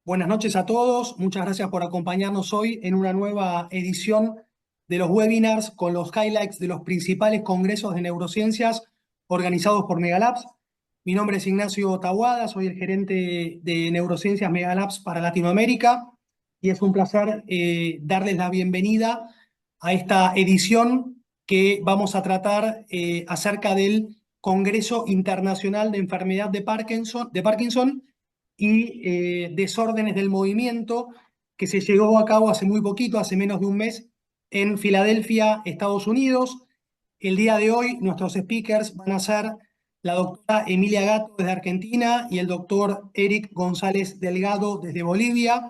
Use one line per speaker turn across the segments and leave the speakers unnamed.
Buenas noches a todos, muchas gracias por acompañarnos hoy en una nueva edición de los webinars con los highlights de los principales congresos de neurociencias organizados por Megalabs. Mi nombre es Ignacio Tahuada, soy el gerente de Neurociencias Megalabs para Latinoamérica y es un placer darles la bienvenida a esta edición que vamos a tratar acerca del Congreso Internacional de Enfermedad de Parkinson y desórdenes del movimiento que se llevó a cabo hace muy poquito, hace menos de un mes, en Filadelfia, Estados Unidos. El día de hoy nuestros speakers van a ser la doctora Emilia Gatto desde Argentina y el doctor Eric González Delgado desde Bolivia.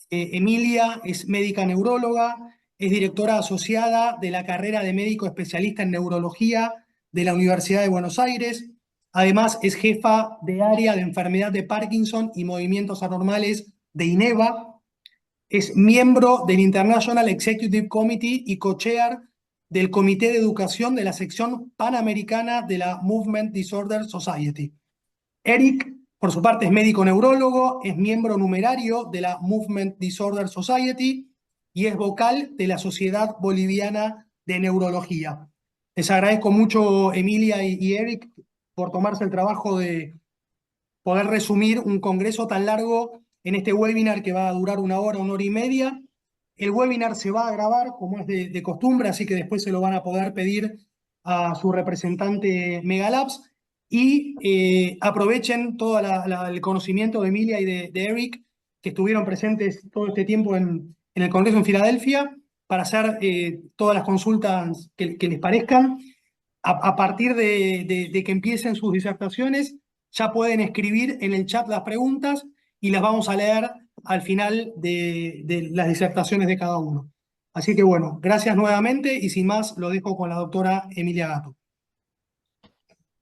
Emilia es médica neuróloga, es directora asociada de la carrera de médico especialista en neurología de la Universidad de Buenos Aires. Además, es jefa de área de enfermedad de Parkinson y movimientos anormales de INEVA. Es miembro del International Executive Committee y co-chair del Comité de Educación de la sección panamericana de la Movement Disorder Society. Eric, por su parte, es médico neurólogo, es miembro numerario de la Movement Disorder Society y es vocal de la Sociedad Boliviana de Neurología. Les agradezco mucho, Emilia y Eric, por tomarse el trabajo de poder resumir un congreso tan largo en este webinar que va a durar una hora y media. El webinar se va a grabar como es de costumbre, así que después se lo van a poder pedir a su representante Megalabs y aprovechen todo el conocimiento de Emilia y de Eric, que estuvieron presentes todo este tiempo en el Congreso en Filadelfia, para hacer todas las consultas que les parezcan. A partir de que empiecen sus disertaciones, ya pueden escribir en el chat las preguntas y las vamos a leer al final de las disertaciones de cada uno. Así que bueno, gracias nuevamente y sin más lo dejo con la doctora Emilia Gatto.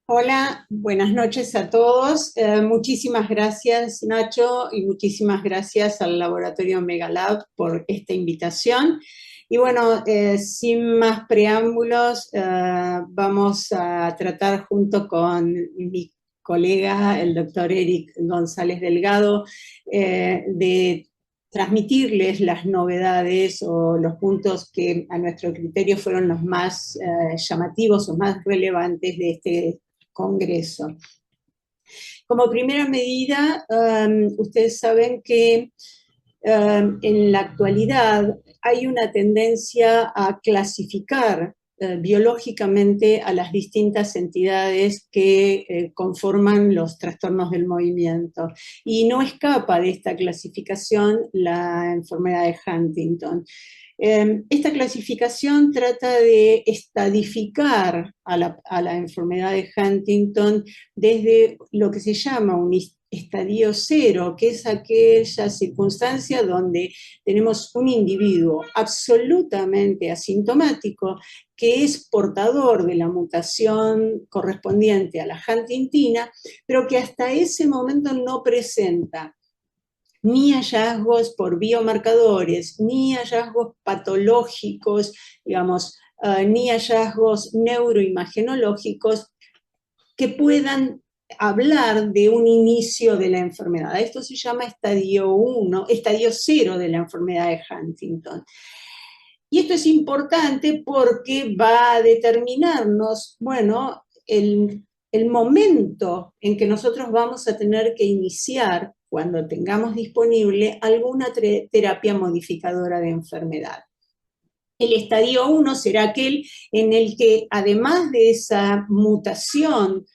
Hola, buenas noches a todos. Muchísimas gracias, Nacho, y muchísimas gracias al Laboratorio Megalab por esta invitación. Y bueno, sin más preámbulos, vamos a tratar junto con mi colega, el doctor Eric González Delgado, de transmitirles las novedades o los puntos que a nuestro criterio fueron los más llamativos o más relevantes de este Congreso. Como primera medida, ustedes saben que en la actualidad hay una tendencia a clasificar biológicamente a las distintas entidades que conforman los trastornos del movimiento. Y no escapa de esta clasificación la enfermedad de Huntington. Esta clasificación trata de estadificar a la enfermedad de Huntington desde lo que se llama un estadio cero, que es aquella circunstancia donde tenemos un individuo absolutamente asintomático que es portador de la mutación correspondiente a la huntingtina, pero que hasta ese momento no presenta ni hallazgos por biomarcadores, ni hallazgos patológicos, digamos, ni hallazgos neuroimagenológicos que puedan hablar de un inicio de la enfermedad. Esto se llama estadio 1, estadio 0 de la enfermedad de Huntington. Y esto es importante porque va a determinarnos, bueno, el momento en que nosotros vamos a tener que iniciar, cuando tengamos disponible, alguna terapia modificadora de enfermedad. El estadio 1 será aquel en el que, además de esa mutación,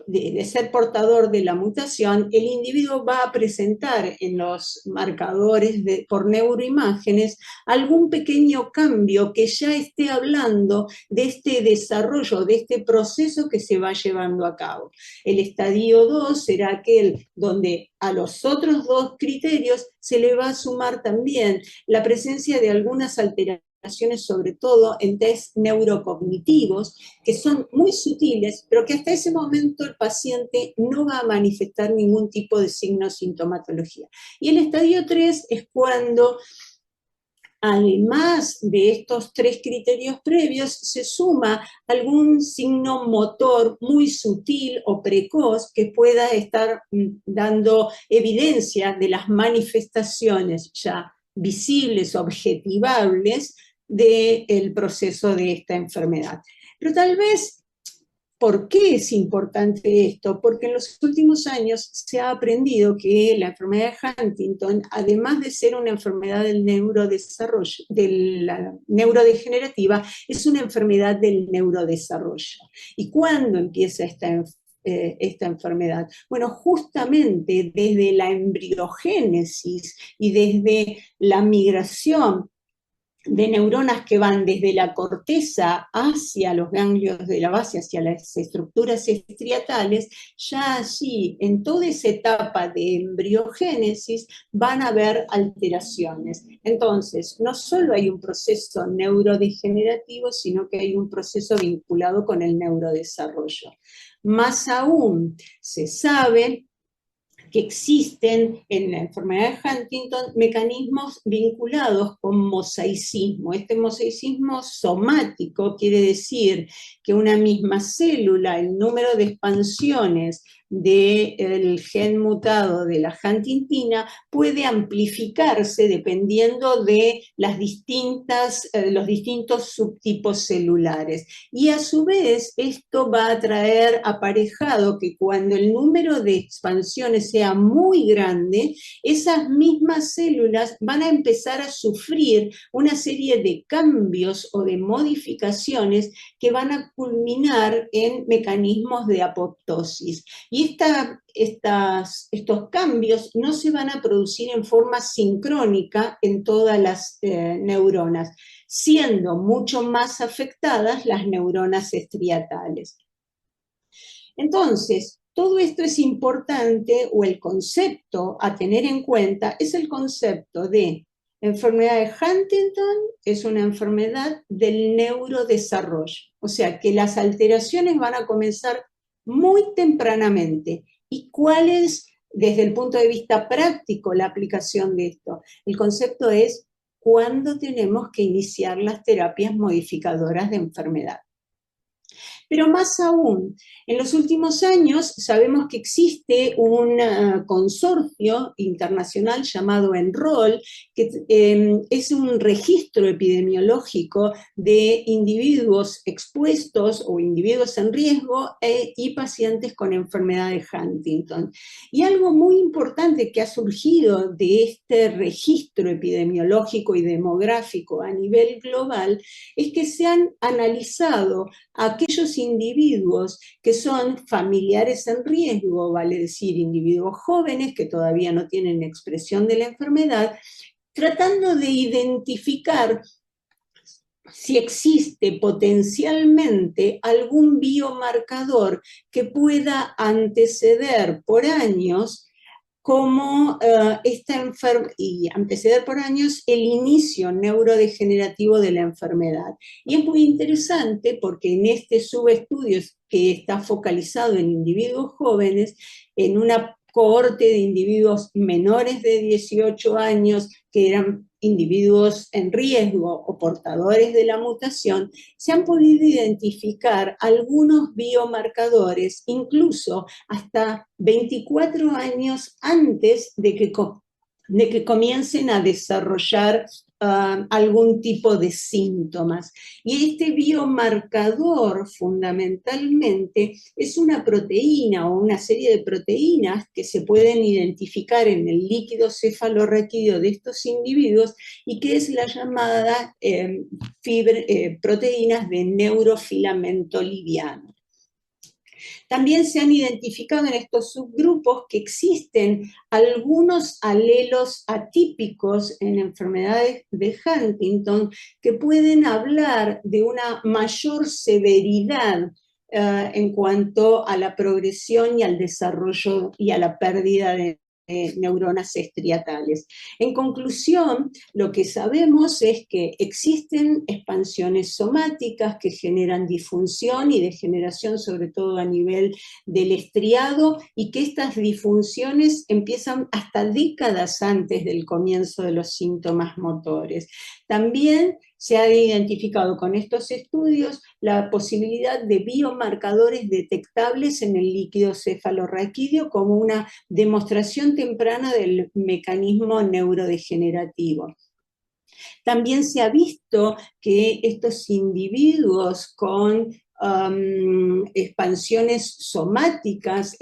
de ser portador de la mutación, el individuo va a presentar en los marcadores por neuroimágenes algún pequeño cambio que ya esté hablando de este desarrollo, de este proceso que se va llevando a cabo. El estadio 2 será aquel donde a los otros dos criterios se le va a sumar también la presencia de algunas alteraciones, sobre todo en test neurocognitivos, que son muy sutiles, pero que hasta ese momento el paciente no va a manifestar ningún tipo de signo o sintomatología. Y el estadio 3 es cuando Además de estos tres criterios previos, se suma algún signo motor muy sutil o precoz que pueda estar dando evidencia de las manifestaciones ya visibles, objetivables del proceso de esta enfermedad. Pero tal vez, ¿por qué es importante esto? Porque en los últimos años se ha aprendido que la enfermedad de Huntington, además de ser una enfermedad del neurodesarrollo, de la neurodegenerativa, es una enfermedad del neurodesarrollo. ¿Y cuándo empieza esta enfermedad? Bueno, justamente desde la embriogénesis y desde la migración de neuronas que van desde la corteza hacia los ganglios de la base, hacia las estructuras estriatales, ya allí, en toda esa etapa de embriogénesis, van a haber alteraciones. Entonces, no solo hay un proceso neurodegenerativo, sino que hay un proceso vinculado con el neurodesarrollo. Más aún, se sabe que existen en la enfermedad de Huntington mecanismos vinculados con mosaicismo. Este mosaicismo somático quiere decir que una misma célula, el número de expansiones del gen mutado de la huntingtina puede amplificarse dependiendo de los distintos subtipos celulares. Y a su vez esto va a traer aparejado que cuando el número de expansiones sea muy grande, esas mismas células van a empezar a sufrir una serie de cambios o de modificaciones que van a culminar en mecanismos de apoptosis. Y estos cambios no se van a producir en forma sincrónica en todas las neuronas, siendo mucho más afectadas las neuronas estriatales. Entonces, todo esto es importante, o el concepto a tener en cuenta es el concepto de enfermedad de Huntington, es una enfermedad del neurodesarrollo, o sea que las alteraciones van a comenzar muy tempranamente. ¿Y cuál es, desde el punto de vista práctico, la aplicación de esto? El concepto es cuándo tenemos que iniciar las terapias modificadoras de enfermedad. Pero más aún, en los últimos años sabemos que existe un consorcio internacional llamado ENROLL, que es un registro epidemiológico de individuos expuestos o individuos en riesgo y pacientes con enfermedad de Huntington. Y algo muy importante que ha surgido de este registro epidemiológico y demográfico a nivel global es que se han analizado aquellos individuos que son familiares en riesgo, vale decir, individuos jóvenes que todavía no tienen expresión de la enfermedad, tratando de identificar si existe potencialmente algún biomarcador que pueda anteceder por años como y anteceder por años el inicio neurodegenerativo de la enfermedad. Y es muy interesante porque en este subestudio que está focalizado en individuos jóvenes, en una cohorte de individuos menores de 18 años que eran individuos en riesgo o portadores de la mutación, se han podido identificar algunos biomarcadores, incluso hasta 24 años antes de que comiencen a desarrollar algún tipo de síntomas. Y este biomarcador fundamentalmente es una proteína o una serie de proteínas que se pueden identificar en el líquido cefalorraquídeo de estos individuos y que es la llamada proteínas de neurofilamento liviano. También se han identificado en estos subgrupos que existen algunos alelos atípicos en enfermedades de Huntington que pueden hablar de una mayor severidad en cuanto a la progresión y al desarrollo y a la pérdida de neuronas estriatales. En conclusión, lo que sabemos es que existen expansiones somáticas que generan disfunción y degeneración, sobre todo a nivel del estriado, y que estas disfunciones empiezan hasta décadas antes del comienzo de los síntomas motores. También se ha identificado con estos estudios la posibilidad de biomarcadores detectables en el líquido cefalorraquídeo como una demostración temprana del mecanismo neurodegenerativo. También se ha visto que estos individuos con expansiones somáticas,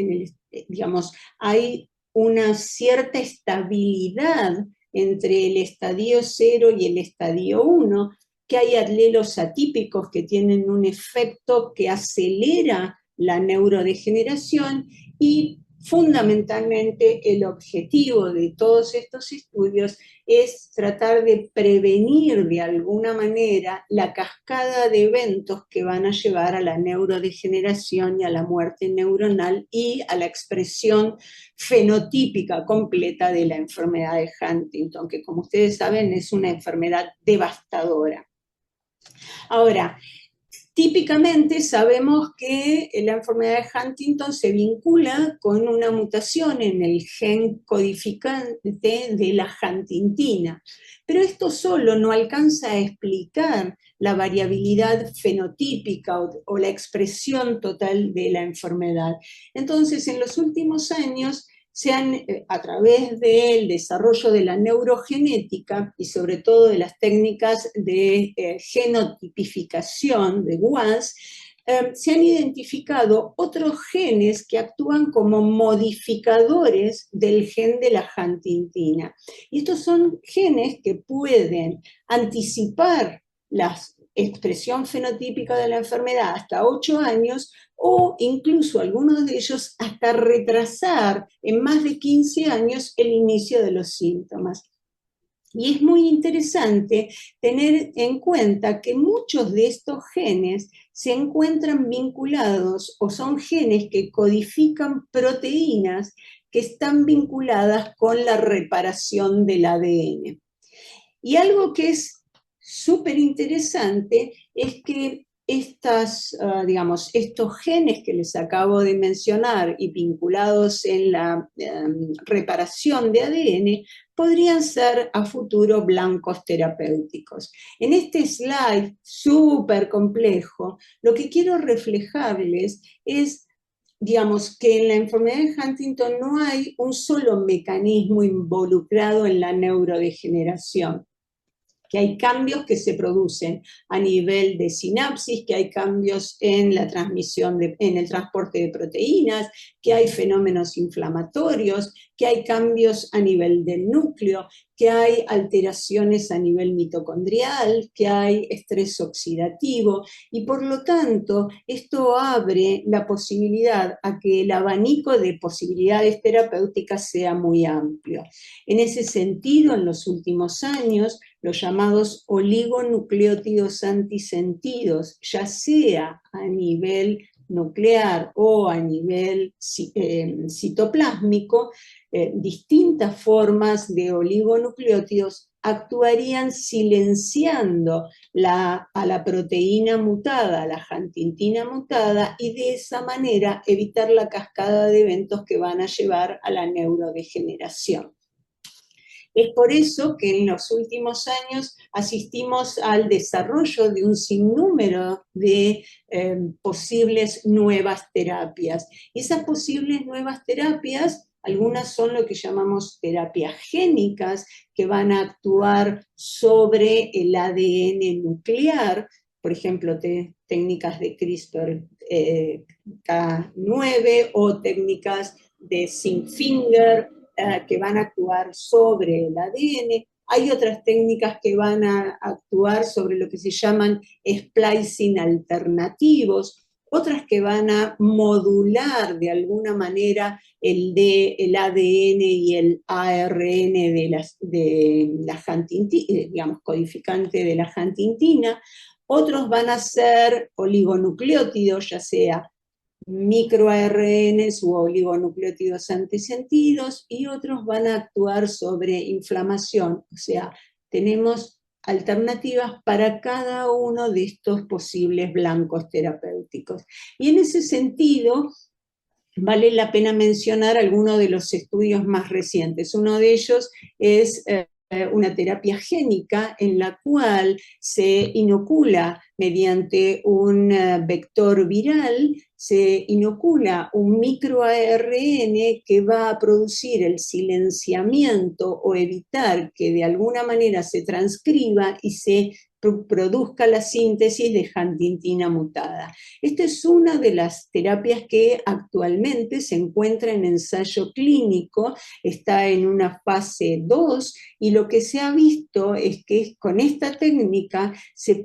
digamos, hay una cierta estabilidad entre el estadio 0 y el estadio 1, que hay alelos atípicos que tienen un efecto que acelera la neurodegeneración y fundamentalmente el objetivo de todos estos estudios es tratar de prevenir de alguna manera la cascada de eventos que van a llevar a la neurodegeneración y a la muerte neuronal y a la expresión fenotípica completa de la enfermedad de Huntington, que como ustedes saben es una enfermedad devastadora. Ahora, típicamente sabemos que la enfermedad de Huntington se vincula con una mutación en el gen codificante de la huntingtina, pero esto solo no alcanza a explicar la variabilidad fenotípica o la expresión total de la enfermedad. Entonces, en los últimos años, a través del desarrollo de la neurogenética y sobre todo de las técnicas de genotipificación de WAS, se han identificado otros genes que actúan como modificadores del gen de la huntingtina. Y estos son genes que pueden anticipar la expresión fenotípica de la enfermedad hasta 8 años, o incluso algunos de ellos hasta retrasar en más de 15 años el inicio de los síntomas. Y es muy interesante tener en cuenta que muchos de estos genes se encuentran vinculados o son genes que codifican proteínas que están vinculadas con la reparación del ADN. Y algo que es súper interesante es que estos genes que les acabo de mencionar y vinculados en la reparación de ADN podrían ser a futuro blancos terapéuticos. En este slide súper complejo, lo que quiero reflejarles es que en la enfermedad de Huntington no hay un solo mecanismo involucrado en la neurodegeneración, que hay cambios que se producen a nivel de sinapsis, que hay cambios en la transmisión, en el transporte de proteínas, que hay fenómenos inflamatorios, que hay cambios a nivel del núcleo, que hay alteraciones a nivel mitocondrial, que hay estrés oxidativo, y por lo tanto esto abre la posibilidad a que el abanico de posibilidades terapéuticas sea muy amplio. En ese sentido, en los últimos años, los llamados oligonucleótidos antisentidos, ya sea a nivel nuclear o a nivel citoplásmico, distintas formas de oligonucleótidos actuarían silenciando a la proteína mutada, a la huntingtina mutada, y de esa manera evitar la cascada de eventos que van a llevar a la neurodegeneración. Es por eso que en los últimos años asistimos al desarrollo de un sinnúmero de posibles nuevas terapias. Y esas posibles nuevas terapias, algunas son lo que llamamos terapias génicas, que van a actuar sobre el ADN nuclear, por ejemplo, técnicas de CRISPR-Cas9 o técnicas de zinc finger, que van a actuar sobre el ADN. Hay otras técnicas que van a actuar sobre lo que se llaman splicing alternativos, otras que van a modular de alguna manera el ADN y el ARN de la huntingtina, digamos, codificante de la huntingtina. Otros van a ser oligonucleótidos, ya sea microARNs u oligonucleótidos antisentidos, y otros van a actuar sobre inflamación. O sea, tenemos alternativas para cada uno de estos posibles blancos terapéuticos. Y en ese sentido, vale la pena mencionar algunos de los estudios más recientes. Uno de ellos es una terapia génica en la cual se inocula mediante un vector viral, se inocula un microARN que va a producir el silenciamiento o evitar que de alguna manera se transcriba y se produzca la síntesis de huntingtina mutada. Esta es una de las terapias que actualmente se encuentra en ensayo clínico, está en una fase 2, y lo que se ha visto es que con esta técnica se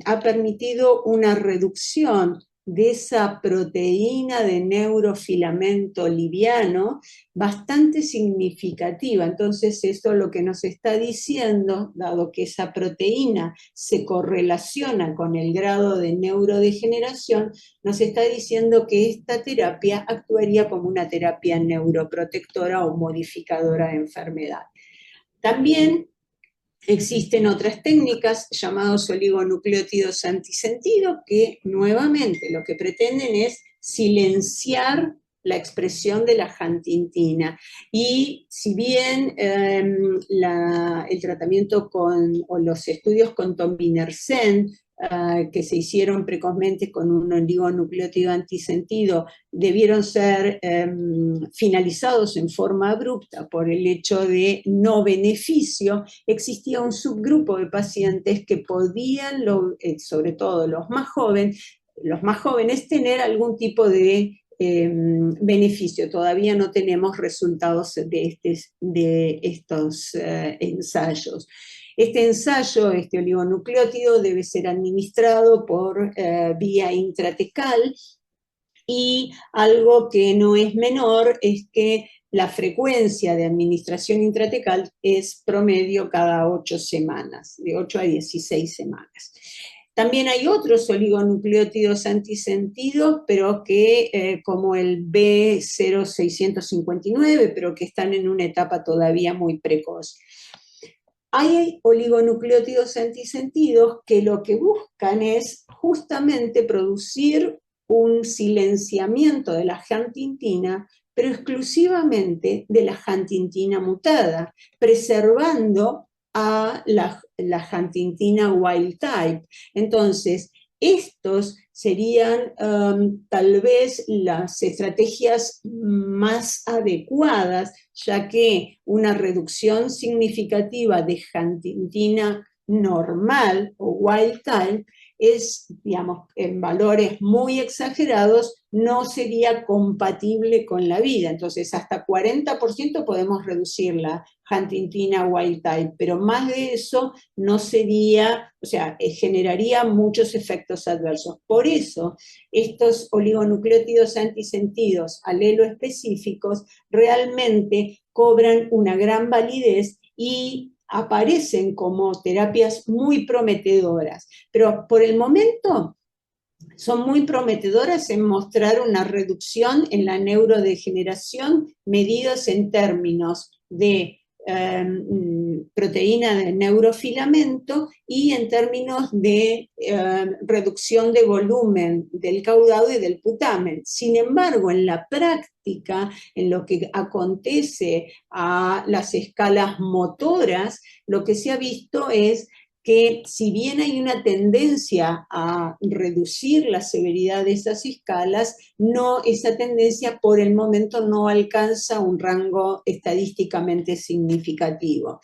ha permitido una reducción de esa proteína de neurofilamento liviano bastante significativa. Entonces, esto lo que nos está diciendo, dado que esa proteína se correlaciona con el grado de neurodegeneración, nos está diciendo que esta terapia actuaría como una terapia neuroprotectora o modificadora de enfermedad. También existen otras técnicas llamados oligonucleótidos antisentido que nuevamente lo que pretenden es silenciar la expresión de la huntingtina. Y si bien el tratamiento o los estudios con tominersen que se hicieron precozmente con un oligonucleótido antisentido debieron ser finalizados en forma abrupta por el hecho de no beneficio, existía un subgrupo de pacientes que podían, sobre todo los más jóvenes, tener algún tipo de beneficio. Todavía no tenemos resultados de estos ensayos. Este ensayo, este oligonucleótido, debe ser administrado por vía intratecal, y algo que no es menor es que la frecuencia de administración intratecal es promedio cada 8 semanas, de 8 a 16 semanas. También hay otros oligonucleótidos antisentidos, pero que, como el B0659, pero que están en una etapa todavía muy precoz. Hay oligonucleótidos antisentidos que lo que buscan es justamente producir un silenciamiento de la huntingtina, pero exclusivamente de la huntingtina mutada, preservando a la huntingtina wild type. Entonces, estos serían tal vez las estrategias más adecuadas, ya que una reducción significativa de huntingtina normal o wild type es, digamos, en valores muy exagerados, no sería compatible con la vida. Entonces, hasta 40% podemos reducir la huntingtina wild type, pero más de eso no sería, o sea, generaría muchos efectos adversos. Por eso, estos oligonucleótidos antisentidos alelo específicos realmente cobran una gran validez y aparecen como terapias muy prometedoras, pero por el momento son muy prometedoras en mostrar una reducción en la neurodegeneración medidos en términos de proteína de neurofilamento y en términos de reducción de volumen del caudado y del putamen. Sin embargo, en la práctica, en lo que acontece a las escalas motoras, lo que se ha visto es que si bien hay una tendencia a reducir la severidad de esas escalas, esa tendencia por el momento no alcanza un rango estadísticamente significativo.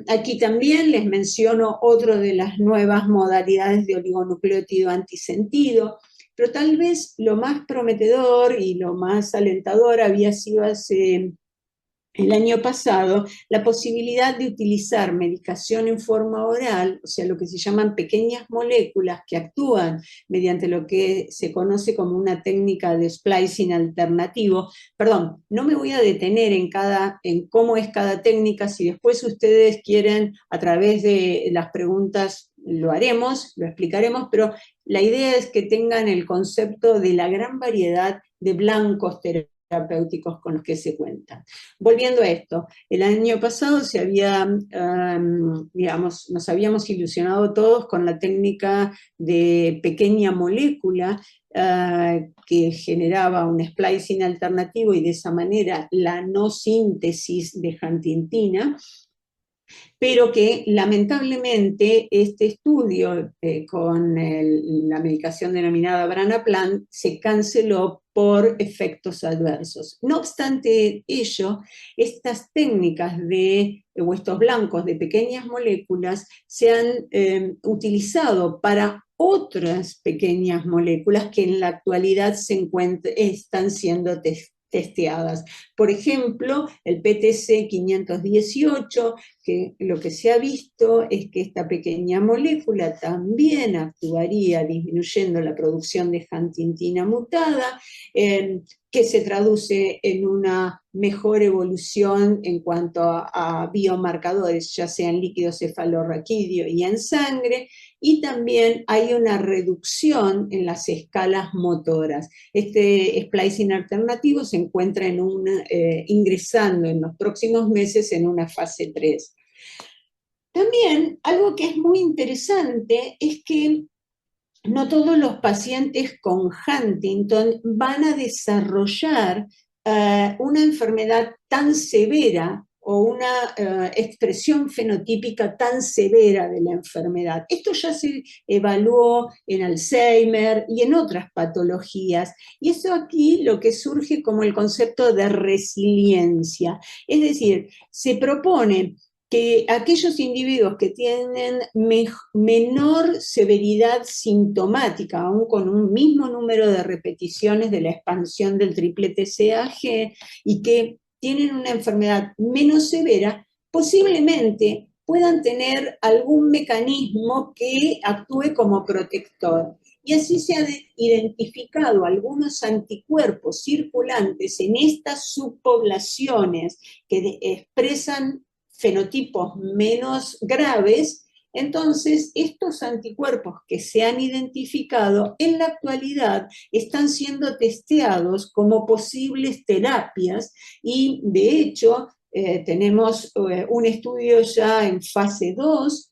Aquí también les menciono otro de las nuevas modalidades de oligonucleótido antisentido, pero tal vez lo más prometedor y lo más alentador había sido hace el año pasado la posibilidad de utilizar medicación en forma oral, o sea, lo que se llaman pequeñas moléculas que actúan mediante lo que se conoce como una técnica de splicing alternativo. Perdón, no me voy a detener en cómo es cada técnica. Si después ustedes quieren, a través de las preguntas lo haremos, lo explicaremos, pero la idea es que tengan el concepto de la gran variedad de blancos terapéuticos con los que se cuentan. Volviendo a esto, el año pasado digamos, nos habíamos ilusionado todos con la técnica de pequeña molécula que generaba un splicing alternativo y de esa manera la no síntesis de huntingtina, pero que lamentablemente este estudio con la medicación denominada Branaplam se canceló por efectos adversos. No obstante ello, estas técnicas o estos blancos de pequeñas moléculas se han utilizado para otras pequeñas moléculas que en la actualidad están siendo testeadas. Por ejemplo, el PTC 518, que lo que se ha visto es que esta pequeña molécula también actuaría disminuyendo la producción de huntingtina mutada, que se traduce en una mejor evolución en cuanto a biomarcadores, ya sea en líquido cefalorraquídeo y en sangre, y también hay una reducción en las escalas motoras. Este splicing alternativo se encuentra ingresando en los próximos meses en una fase 3. También algo que es muy interesante es que no todos los pacientes con Huntington van a desarrollar una enfermedad tan severa o una expresión fenotípica tan severa de la enfermedad. Esto ya se evaluó en Alzheimer y en otras patologías. Y eso aquí lo que surge como el concepto de resiliencia. Es decir, se propone que aquellos individuos que tienen menor severidad sintomática, aún con un mismo número de repeticiones de la expansión del triplete CAG, y que tienen una enfermedad menos severa, posiblemente puedan tener algún mecanismo que actúe como protector. Y así se han identificado algunos anticuerpos circulantes en estas subpoblaciones que expresan fenotipos menos graves. Entonces, estos anticuerpos que se han identificado en la actualidad están siendo testeados como posibles terapias y, de hecho, tenemos un estudio ya en fase 2,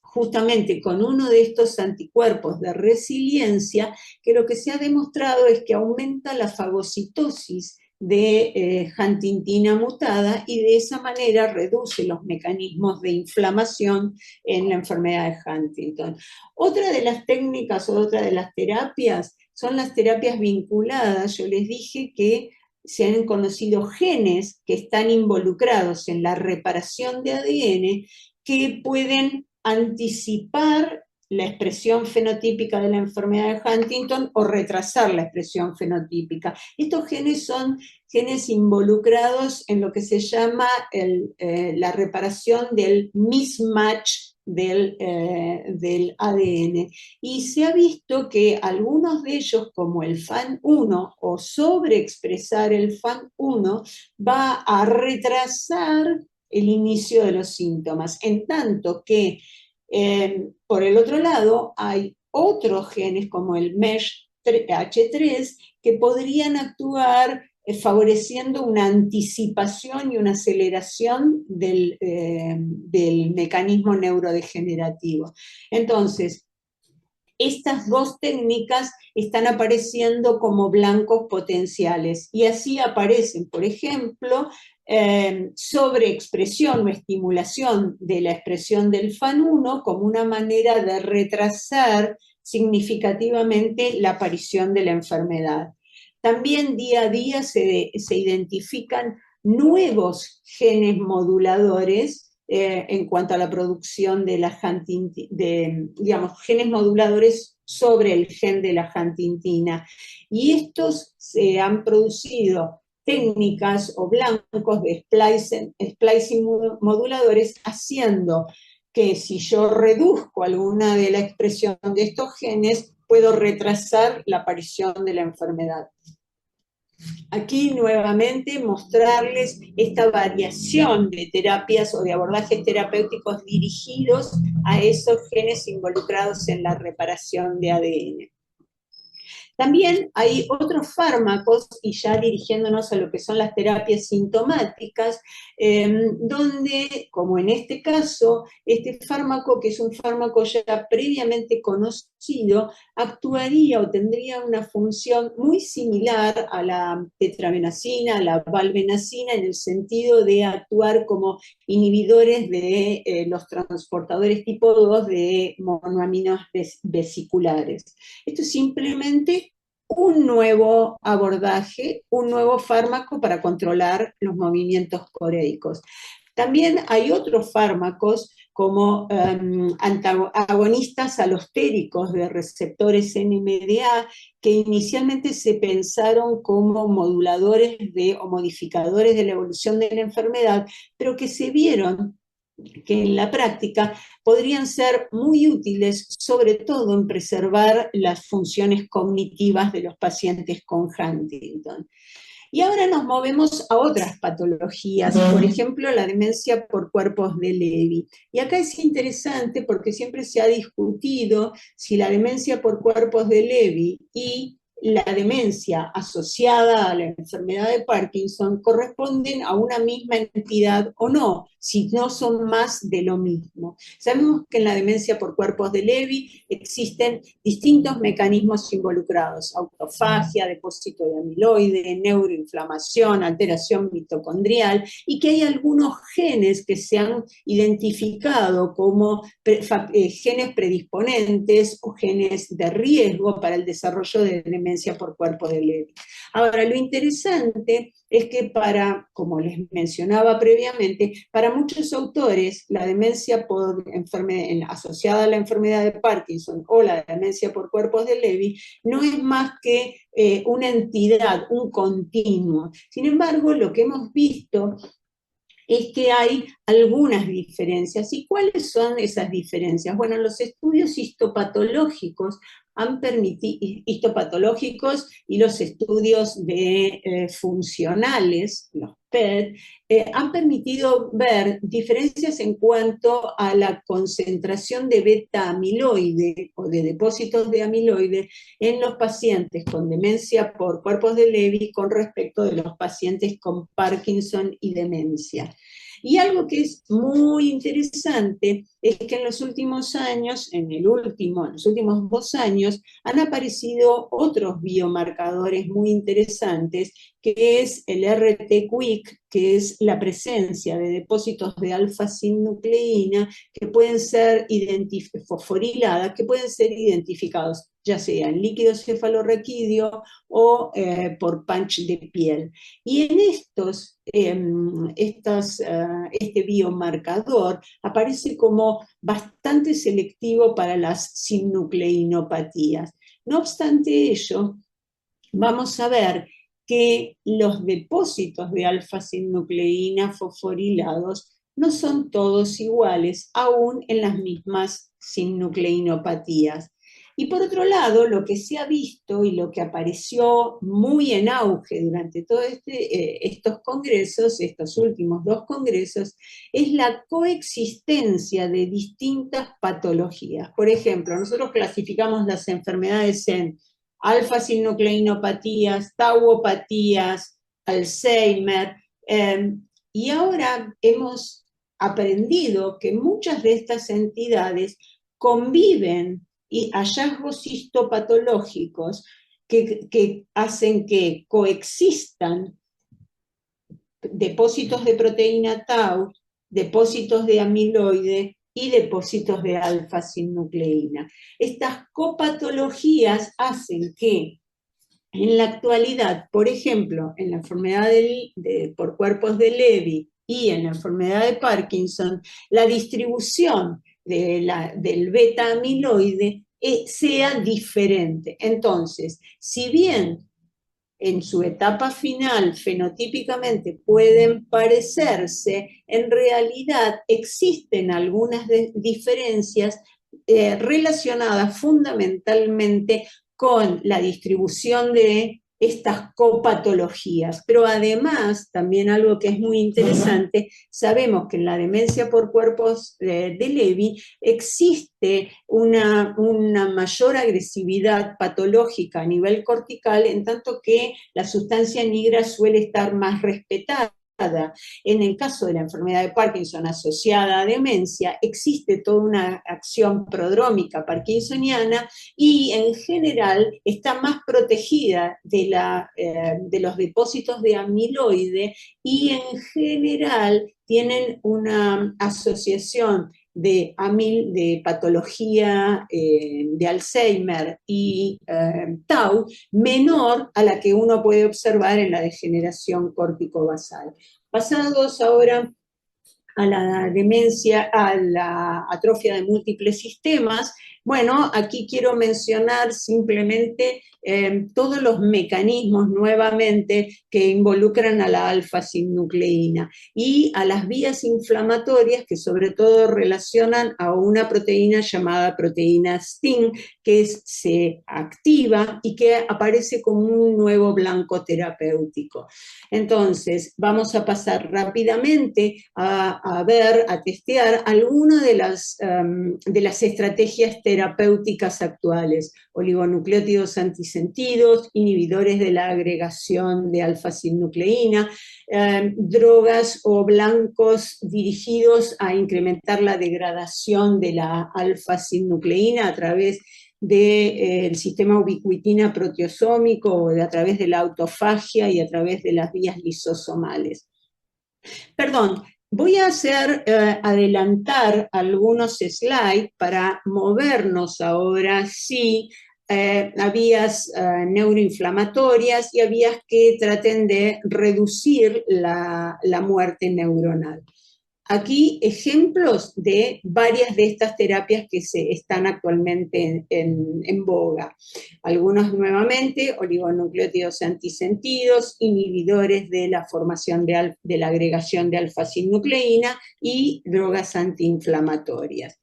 justamente con uno de estos anticuerpos de resiliencia, que lo que se ha demostrado es que aumenta la fagocitosis de huntingtina mutada y de esa manera reduce los mecanismos de inflamación en la enfermedad de Huntington. Otra de las técnicas o otra de las terapias son las terapias vinculadas. Yo les dije que se han conocido genes que están involucrados en la reparación de ADN que pueden anticipar la expresión fenotípica de la enfermedad de Huntington o retrasar la expresión fenotípica. Estos genes son genes involucrados en lo que se llama la reparación del mismatch del ADN. Y se ha visto que algunos de ellos, como el FAN1 o sobreexpresar el FAN1, va a retrasar el inicio de los síntomas, en tanto que por el otro lado hay otros genes como el MESH-H3 que podrían actuar favoreciendo una anticipación y una aceleración del mecanismo neurodegenerativo. Entonces, estas dos técnicas están apareciendo como blancos potenciales y así aparecen, por ejemplo, sobreexpresión o estimulación de la expresión del FAN1 como una manera de retrasar significativamente la aparición de la enfermedad. También día a día se identifican nuevos genes moduladores en cuanto a la producción de digamos, genes moduladores sobre el gen de la huntingtina. Y estos se han producido técnicas o blancos de splicing moduladores, haciendo que si yo reduzco alguna de la expresión de estos genes, puedo retrasar la aparición de la enfermedad. aquí nuevamente mostrarles esta variación de terapias o de abordajes terapéuticos dirigidos a esos genes involucrados en la reparación de ADN. También hay otros fármacos, y ya dirigiéndonos a lo que son las terapias sintomáticas, donde, como en este caso, este fármaco, que es un fármaco ya previamente conocido, actuaría o tendría una función muy similar a la tetrabenazina, a la valbenazina, en el sentido de actuar como inhibidores de los transportadores tipo 2 de monoaminos vesiculares. Esto es simplemente un nuevo abordaje, un nuevo fármaco para controlar los movimientos coréicos. También hay otros fármacos como agonistas alostéricos de receptores NMDA que inicialmente se pensaron como moduladores o modificadores de la evolución de la enfermedad, pero que se vieron que en la práctica podrían ser muy útiles, sobre todo en preservar las funciones cognitivas de los pacientes con Huntington. Y ahora nos movemos a otras patologías, por ejemplo, la demencia por cuerpos de Lewy. Y acá es interesante porque siempre se ha discutido si la demencia por cuerpos de Lewy y la demencia asociada a la enfermedad de Parkinson corresponden a una misma entidad o no, si no son más de lo mismo. Sabemos que en la demencia por cuerpos de Lewy existen distintos mecanismos involucrados: autofagia, depósito de amiloide, neuroinflamación, alteración mitocondrial, y que hay algunos genes que se han identificado como genes predisponentes o genes de riesgo para el desarrollo de demencia por cuerpo de Lewy. Ahora, lo interesante es que como les mencionaba previamente, para muchos autores, la demencia asociada a la enfermedad de Parkinson o la demencia por cuerpos de Lewy no es más que una entidad, un continuo. Sin embargo, lo que hemos visto es que hay algunas diferencias. ¿Y cuáles son esas diferencias? Bueno, los estudios histopatológicos histopatológicos y los estudios funcionales, los PET, han permitido ver diferencias en cuanto a la concentración de beta-amiloide o de depósitos de amiloide en los pacientes con demencia por cuerpos de Lewy con respecto de los pacientes con Parkinson y demencia. Y algo que es muy interesante es que en los últimos años, en los últimos 2 años, han aparecido otros biomarcadores muy interesantes, que es el RT-QuIC, que es la presencia de depósitos de alfa-sinucleína que pueden ser fosforiladas, que pueden ser identificados ya sea en líquido cefalorraquídeo o por punch de piel. Y en este biomarcador aparece como bastante selectivo para las sinnucleinopatías. No obstante ello, vamos a ver que los depósitos de alfa-sinucleína fosforilados no son todos iguales, aún en las mismas sinnucleinopatías. Y por otro lado, lo que se ha visto y lo que apareció muy en auge durante todos estos congresos, estos últimos 2 congresos, es la coexistencia de distintas patologías. Por ejemplo, nosotros clasificamos las enfermedades en alfa-sinucleinopatías, tauopatías, Alzheimer, y ahora hemos aprendido que muchas de estas entidades conviven y hallazgos histopatológicos que hacen que coexistan depósitos de proteína tau, depósitos de amiloide y depósitos de alfa-sinucleína. Estas copatologías hacen que en la actualidad, por ejemplo, en la enfermedad por cuerpos de Lewy y en la enfermedad de Parkinson, la distribución del beta-amiloide sea diferente. Entonces, si bien en su etapa final fenotípicamente pueden parecerse, en realidad existen algunas diferencias relacionadas fundamentalmente con la distribución de estas copatologías. Pero además, también algo que es muy interesante, sabemos que en la demencia por cuerpos de Lewy existe una mayor agresividad patológica a nivel cortical, en tanto que la sustancia negra suele estar más respetada. En el caso de la enfermedad de Parkinson asociada a demencia, existe toda una acción prodrómica parkinsoniana y en general está más protegida de los depósitos de amiloide y en general tienen una asociación de patología de Alzheimer y Tau menor a la que uno puede observar en la degeneración córtico-basal. Pasados ahora a la demencia, a la atrofia de múltiples sistemas, bueno, aquí quiero mencionar simplemente todos los mecanismos nuevamente que involucran a la alfa-sinucleína y a las vías inflamatorias que sobre todo relacionan a una proteína llamada proteína STING que se activa y que aparece como un nuevo blanco terapéutico. Entonces, vamos a pasar rápidamente a ver, a testear algunas de las estrategias terapéuticas actuales, oligonucleótidos antisentidos, inhibidores de la agregación de alfa-sinucleína, drogas o blancos dirigidos a incrementar la degradación de la alfa-sinucleína a través del sistema ubiquitina proteosómico o a través de la autofagia y a través de las vías lisosomales. Perdón, voy a adelantar algunos slides para movernos ahora, sí, a vías neuroinflamatorias y a vías que traten de reducir la muerte neuronal. Aquí ejemplos de varias de estas terapias que están actualmente en boga. Algunos nuevamente, oligonucleótidos antisentidos, inhibidores de la formación de la agregación de alfa-sinucleína y drogas antiinflamatorias.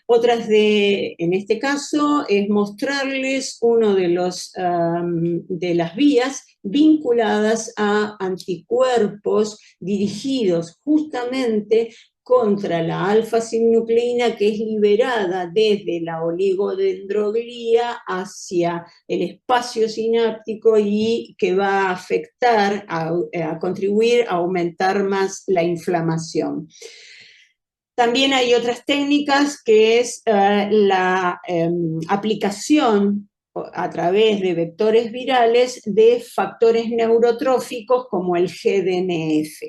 Otras en este caso, es mostrarles uno de las vías vinculadas a anticuerpos dirigidos justamente contra la alfa-sinucleína que es liberada desde la oligodendroglía hacia el espacio sináptico y que va a afectar, a contribuir a aumentar más la inflamación. También hay otras técnicas que es la aplicación a través de vectores virales de factores neurotróficos como el GDNF.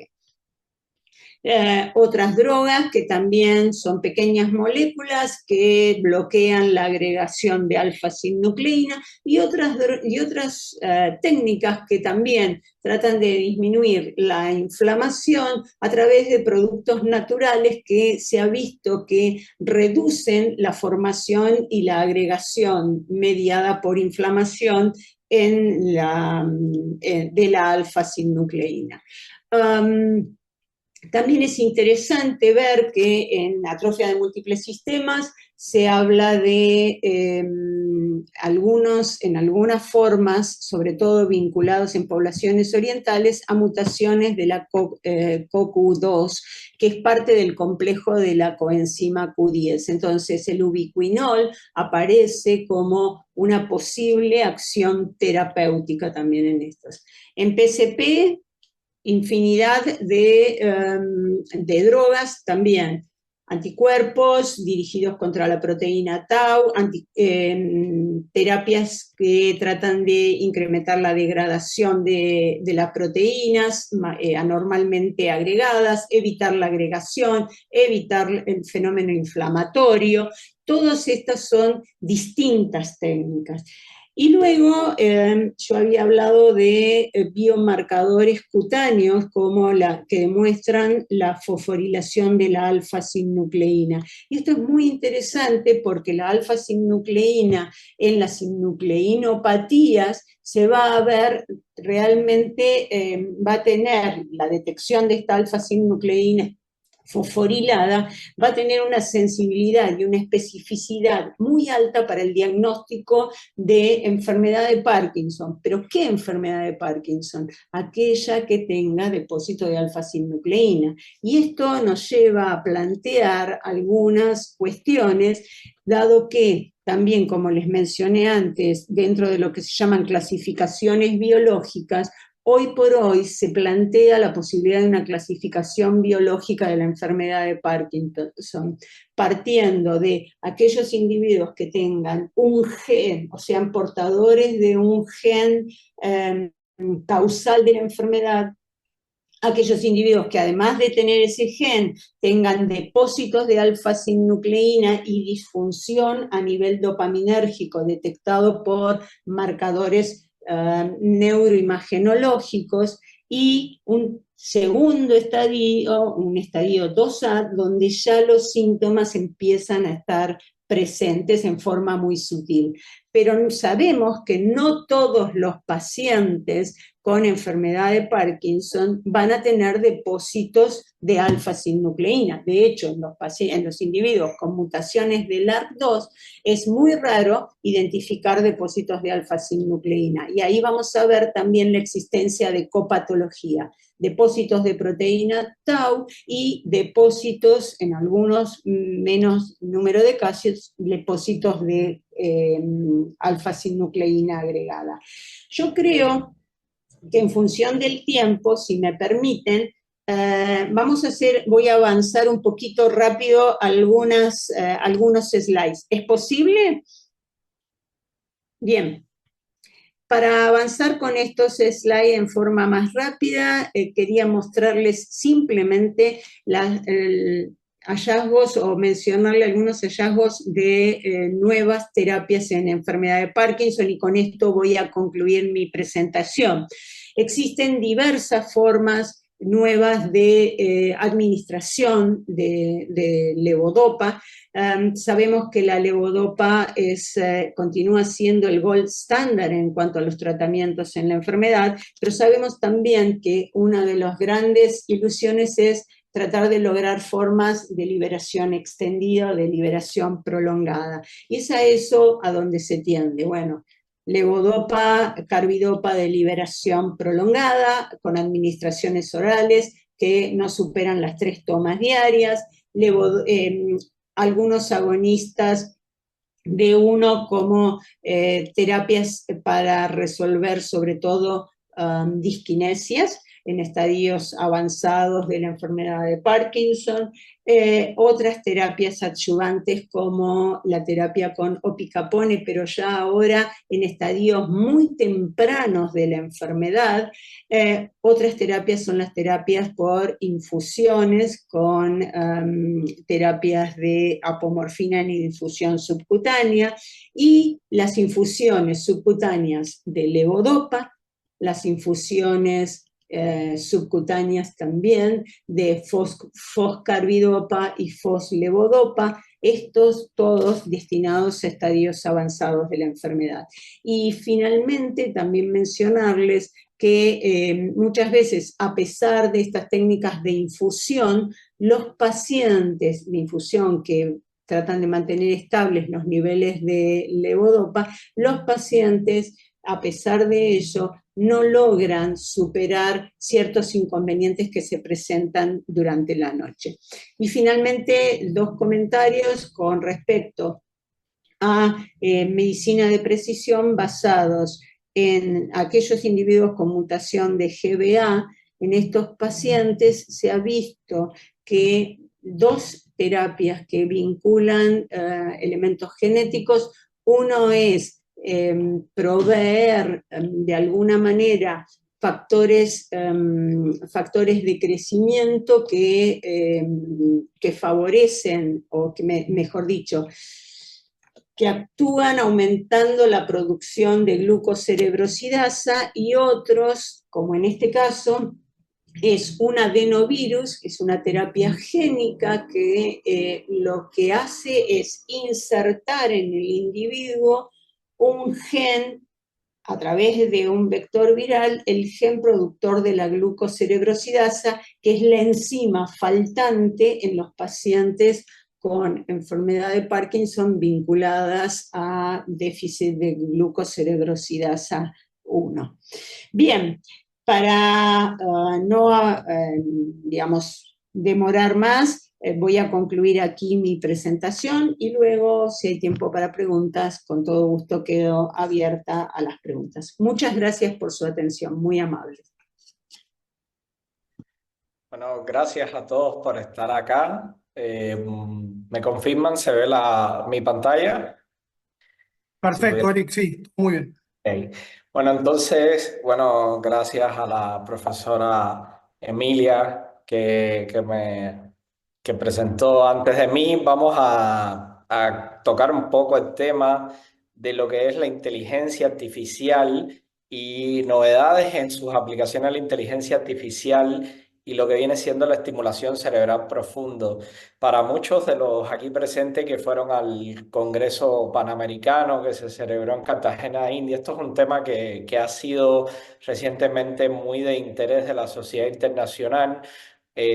Otras drogas que también son pequeñas moléculas que bloquean la agregación de alfa-sinucleína y otras técnicas que también tratan de disminuir la inflamación a través de productos naturales que se ha visto que reducen la formación y la agregación mediada por inflamación de la alfa-sinucleína. También es interesante ver que en atrofia de múltiples sistemas se habla de en algunas formas, sobre todo vinculados en poblaciones orientales, a mutaciones de la CoQ2, que es parte del complejo de la coenzima Q10. Entonces, el ubiquinol aparece como una posible acción terapéutica también en estos. En PCP, infinidad de drogas también, anticuerpos dirigidos contra la proteína Tau, terapias que tratan de incrementar la degradación de las proteínas anormalmente agregadas, evitar la agregación, evitar el fenómeno inflamatorio. Todas estas son distintas técnicas. Y luego yo había hablado de biomarcadores cutáneos como que demuestran la fosforilación de la alfa-sinucleína. Y esto es muy interesante porque la alfa-sinucleína en las sinucleinopatías se va a ver realmente, va a tener la detección de esta alfa-sinucleína fosforilada, va a tener una sensibilidad y una especificidad muy alta para el diagnóstico de enfermedad de Parkinson. ¿Pero qué enfermedad de Parkinson? Aquella que tenga depósito de alfa-sinucleína. Y esto nos lleva a plantear algunas cuestiones, dado que también, como les mencioné antes, dentro de lo que se llaman clasificaciones biológicas, hoy por hoy se plantea la posibilidad de una clasificación biológica de la enfermedad de Parkinson, partiendo de aquellos individuos que tengan un gen, o sean portadores de un gen causal de la enfermedad, aquellos individuos que además de tener ese gen tengan depósitos de alfa-sinucleína y disfunción a nivel dopaminérgico detectado por marcadores neuroimagenológicos, y un segundo estadio, un estadio 2A, donde ya los síntomas empiezan a estar presentes en forma muy sutil. Pero sabemos que no todos los pacientes con enfermedad de Parkinson van a tener depósitos de alfa-sinucleína. De hecho, en los individuos con mutaciones del ARC2 es muy raro identificar depósitos de alfa-sinucleína. Y ahí vamos a ver también la existencia de copatología, depósitos de proteína tau y depósitos, en algunos menos número de casos, depósitos de alfa-sinucleína agregada. Yo creo que en función del tiempo, si me permiten, voy a avanzar un poquito rápido algunos slides. ¿Es posible? Bien. Para avanzar con estos slides en forma más rápida, quería mostrarles simplemente hallazgos o mencionarle algunos hallazgos de nuevas terapias en enfermedad de Parkinson, y con esto voy a concluir mi presentación. Existen diversas formas nuevas de administración de levodopa. Sabemos que la levodopa continúa siendo el gold standard en cuanto a los tratamientos en la enfermedad, pero sabemos también que una de las grandes ilusiones es tratar de lograr formas de liberación extendida o de liberación prolongada. Y es a eso a donde se tiende. Bueno, levodopa, carbidopa de liberación prolongada, con administraciones orales que no superan las 3 tomas diarias, algunos agonistas de uno como terapias para resolver sobre todo disquinesias en estadios avanzados de la enfermedad de Parkinson, otras terapias adyuvantes como la terapia con opicapone, pero ya ahora en estadios muy tempranos de la enfermedad. Otras terapias son las terapias por infusiones con terapias de apomorfina en infusión subcutánea, y las infusiones subcutáneas de levodopa, las infusiones subcutáneas también de foscarbidopa y foslevodopa, estos todos destinados a estadios avanzados de la enfermedad. Y finalmente también mencionarles que muchas veces, a pesar de estas técnicas de infusión, los pacientes de infusión que tratan de mantener estables los niveles de levodopa, los pacientes, a pesar de ello, no logran superar ciertos inconvenientes que se presentan durante la noche. Y finalmente, 2 comentarios con respecto a medicina de precisión basados en aquellos individuos con mutación de GBA. En estos pacientes se ha visto que 2 terapias que vinculan elementos genéticos, uno es proveer de alguna manera factores de crecimiento que favorecen, o que mejor dicho, que actúan aumentando la producción de glucocerebrosidasa, y otros, como en este caso, es un adenovirus, es una terapia génica que lo que hace es insertar en el individuo un gen a través de un vector viral el gen productor de la glucocerebrosidasa, que es la enzima faltante en los pacientes con enfermedad de Parkinson vinculadas a déficit de glucocerebrosidasa 1. Bien, para no, digamos, demorar más, voy a concluir aquí mi presentación y luego, si hay tiempo para preguntas, con todo gusto quedo abierta a las preguntas. Muchas gracias por su atención, muy amable.
Bueno, gracias a todos por estar acá. ¿Me confirman? ¿Se ve mi pantalla? Si
Perfecto,
pudiera.
Eric, sí, muy bien.
Ok. Bueno, entonces, bueno, gracias a la profesora Emilia que presentó antes de mí. Vamos a tocar un poco el tema de lo que es la inteligencia artificial y novedades en sus aplicaciones a la inteligencia artificial y lo que viene siendo la estimulación cerebral profundo. Para muchos de los aquí presentes que fueron al Congreso Panamericano que se celebró en Cartagena, India, esto es un tema que ha sido recientemente muy de interés de la sociedad internacional,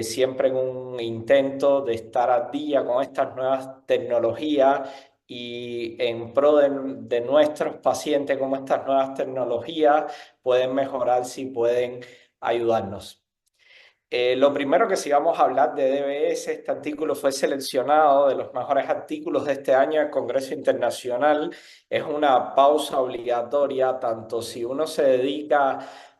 siempre en un intento de estar al día con estas nuevas tecnologías y en pro de nuestros pacientes, cómo estas nuevas tecnologías pueden mejorar, si pueden ayudarnos. Lo primero que si vamos a hablar de DBS, este artículo fue seleccionado de los mejores artículos de este año en el Congreso Internacional. Es una pausa obligatoria, tanto si uno se dedica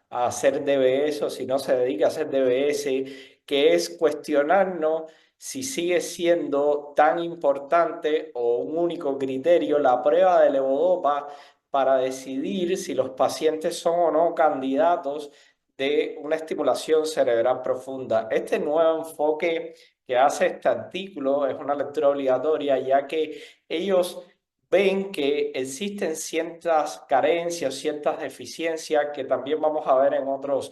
a hacer DBS o si no se dedica a hacer DBS, que es cuestionarnos si sigue siendo tan importante o un único criterio la prueba de levodopa para decidir si los pacientes son o no candidatos de una estimulación cerebral profunda. Este nuevo enfoque que hace este artículo es una lectura obligatoria, ya que ellos ven que existen ciertas carencias, ciertas deficiencias que también vamos a ver en otros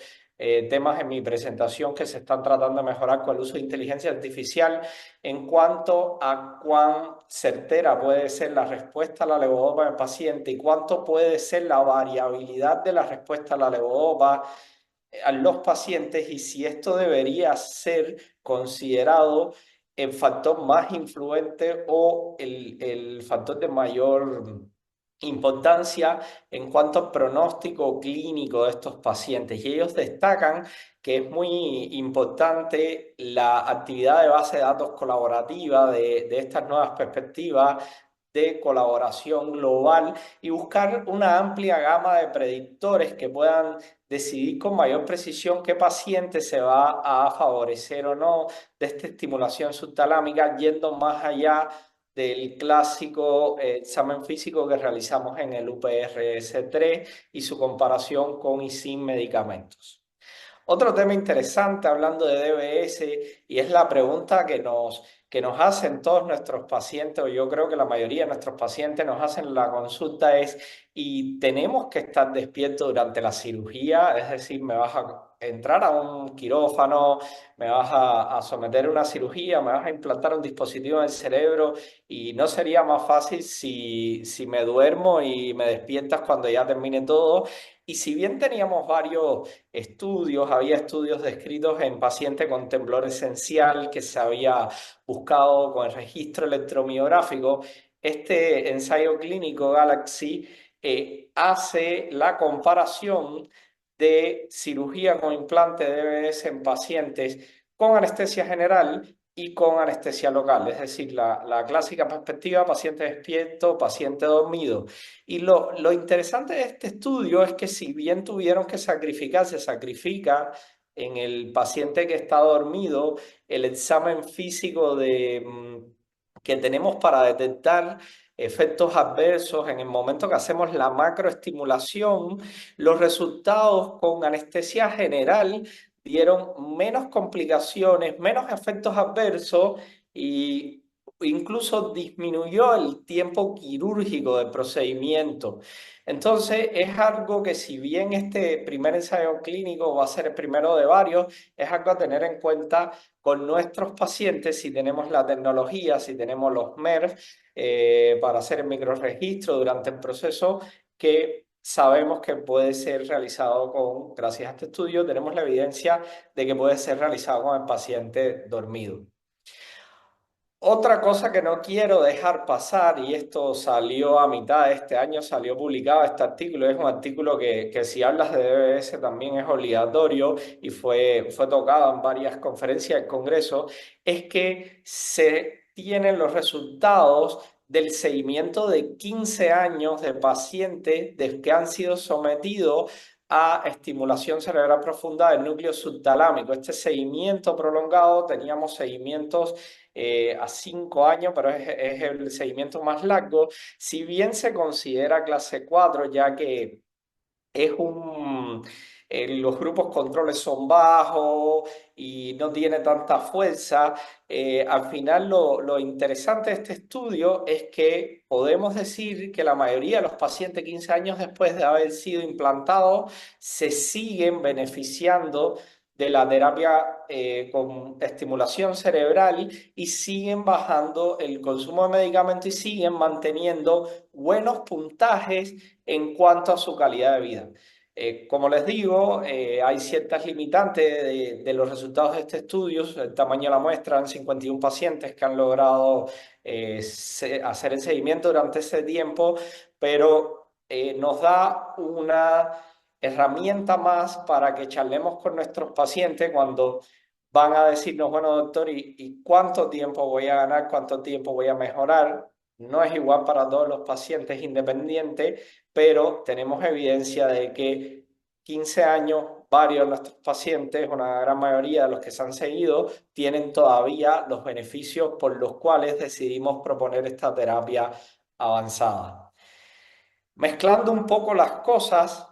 temas en mi presentación que se están tratando de mejorar con el uso de inteligencia artificial en cuanto a cuán certera puede ser la respuesta a la levodopa del paciente y cuánto puede ser la variabilidad de la respuesta a la levodopa a los pacientes y si esto debería ser considerado el factor más influente o el factor de mayor importancia en cuanto al pronóstico clínico de estos pacientes. Y ellos destacan que es muy importante la actividad de base de datos colaborativa de estas nuevas perspectivas de colaboración global y buscar una amplia gama de predictores que puedan decidir con mayor precisión qué paciente se va a favorecer o no de esta estimulación subtalámica, yendo más allá del clásico examen físico que realizamos en el UPRS-3 y su comparación con y sin medicamentos. Otro tema interesante hablando de DBS y es la pregunta que nos hacen todos nuestros pacientes, o yo creo que la mayoría de nuestros pacientes nos hacen en la consulta es, ¿y tenemos que estar despiertos durante la cirugía? Es decir, ¿me vas a entrar a un quirófano, me vas a someter a una cirugía, me vas a implantar un dispositivo en el cerebro y no sería más fácil si me duermo y me despiertas cuando ya termine todo? Y si bien teníamos varios estudios, había estudios descritos en pacientes con temblor esencial que se había buscado con el registro electromiográfico, este ensayo clínico Galaxy hace la comparación de cirugía con implante de DBS en pacientes con anestesia general y con anestesia local, es decir, la clásica perspectiva paciente despierto, paciente dormido. Y lo interesante de este estudio es que si bien tuvieron que sacrificar, se sacrifica en el paciente que está dormido el examen físico que tenemos para detectar efectos adversos en el momento que hacemos la macroestimulación, los resultados con anestesia general dieron menos complicaciones, menos efectos adversos y incluso disminuyó el tiempo quirúrgico del procedimiento. Entonces, es algo que si bien este primer ensayo clínico va a ser el primero de varios, es algo a tener en cuenta con nuestros pacientes si tenemos la tecnología, si tenemos los MERS para hacer el microregistro durante el proceso, que sabemos que puede ser realizado gracias a este estudio, tenemos la evidencia de que puede ser realizado con el paciente dormido. Otra cosa que no quiero dejar pasar, y esto salió a mitad de este año, salió publicado este artículo, es un artículo que si hablas de DBS también es obligatorio y fue tocado en varias conferencias del Congreso, es que se tienen los resultados del seguimiento de 15 años de pacientes que han sido sometidos a estimulación cerebral profunda del núcleo subtalámico. Este seguimiento prolongado, teníamos seguimientos a 5 años, pero es el seguimiento más largo, si bien se considera clase 4, ya que es los grupos controles son bajos y no tiene tanta fuerza. Al final lo interesante de este estudio es que podemos decir que la mayoría de los pacientes 15 años después de haber sido implantados se siguen beneficiando de la terapia con estimulación cerebral y siguen bajando el consumo de medicamentos y siguen manteniendo buenos puntajes en cuanto a su calidad de vida. Como les digo, hay ciertas limitantes de los resultados de este estudio. El tamaño de la muestra en 51 pacientes que han logrado hacer el seguimiento durante ese tiempo, pero nos da una herramienta más para que charlemos con nuestros pacientes cuando van a decirnos, bueno, doctor, ¿y cuánto tiempo voy a ganar? ¿Cuánto tiempo voy a mejorar? No es igual para todos los pacientes independientes, pero tenemos evidencia de que 15 años, varios de nuestros pacientes, una gran mayoría de los que se han seguido, tienen todavía los beneficios por los cuales decidimos proponer esta terapia avanzada. Mezclando un poco las cosas,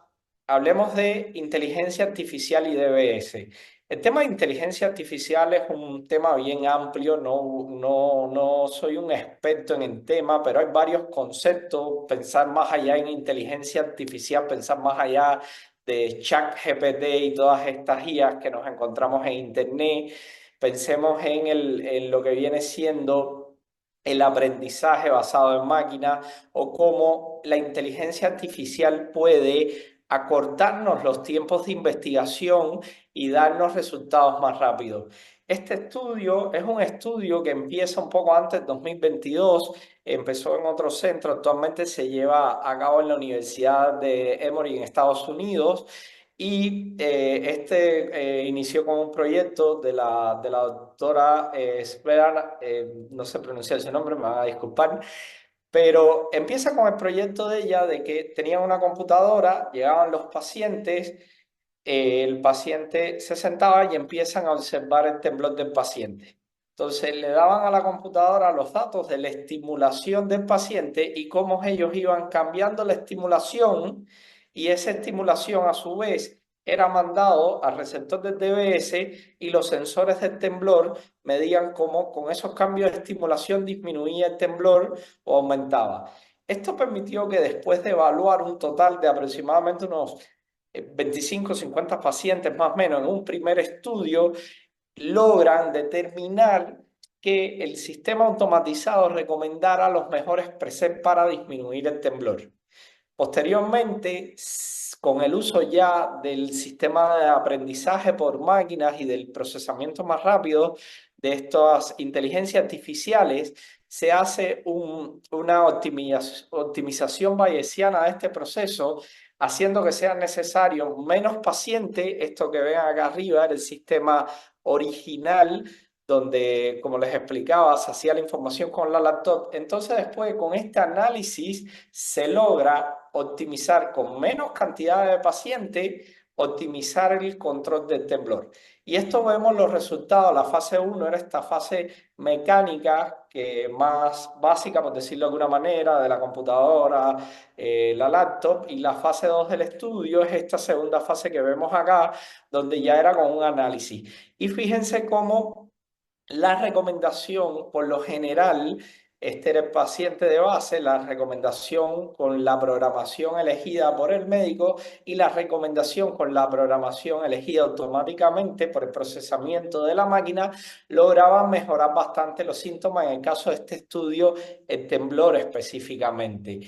hablemos de inteligencia artificial y DBS. El tema de inteligencia artificial es un tema bien amplio, no soy un experto en el tema, pero hay varios conceptos, pensar más allá en inteligencia artificial, pensar más allá de ChatGPT y todas estas IAs que nos encontramos en Internet, pensemos en lo que viene siendo el aprendizaje basado en máquinas o cómo la inteligencia artificial puede acortarnos los tiempos de investigación y darnos resultados más rápidos. Este estudio es un estudio que empieza un poco antes, 2022, empezó en otro centro, actualmente se lleva a cabo en la Universidad de Emory en Estados Unidos y inició como un proyecto de la doctora Spread, no sé pronunciar ese nombre, me van a disculpar, pero empieza con el proyecto de ella de que tenían una computadora, llegaban los pacientes, el paciente se sentaba y empiezan a observar el temblor del paciente. Entonces le daban a la computadora los datos de la estimulación del paciente y cómo ellos iban cambiando la estimulación y esa estimulación a su vez era mandado al receptor del DBS y los sensores del temblor medían cómo con esos cambios de estimulación disminuía el temblor o aumentaba. Esto permitió que después de evaluar un total de aproximadamente unos 25 o 50 pacientes más o menos en un primer estudio, logran determinar que el sistema automatizado recomendara los mejores presets para disminuir el temblor. Posteriormente, con el uso ya del sistema de aprendizaje por máquinas y del procesamiento más rápido de estas inteligencias artificiales, se hace una optimización bayesiana de este proceso, haciendo que sea necesario menos pacientes. Esto que ven acá arriba era el sistema original, donde, como les explicaba, se hacía la información con la laptop. Entonces, después, con este análisis, se logra optimizar con menos cantidad de pacientes, optimizar el control del temblor. Y esto vemos los resultados. La fase 1 era esta fase mecánica, que más básica, por decirlo de alguna manera, de la computadora, la laptop, y la fase 2 del estudio es esta segunda fase que vemos acá, donde ya era con un análisis. Y fíjense cómo la recomendación, por lo general, este era el paciente de base, la recomendación con la programación elegida por el médico y la recomendación con la programación elegida automáticamente por el procesamiento de la máquina, lograban mejorar bastante los síntomas, en el caso de este estudio, el temblor específicamente.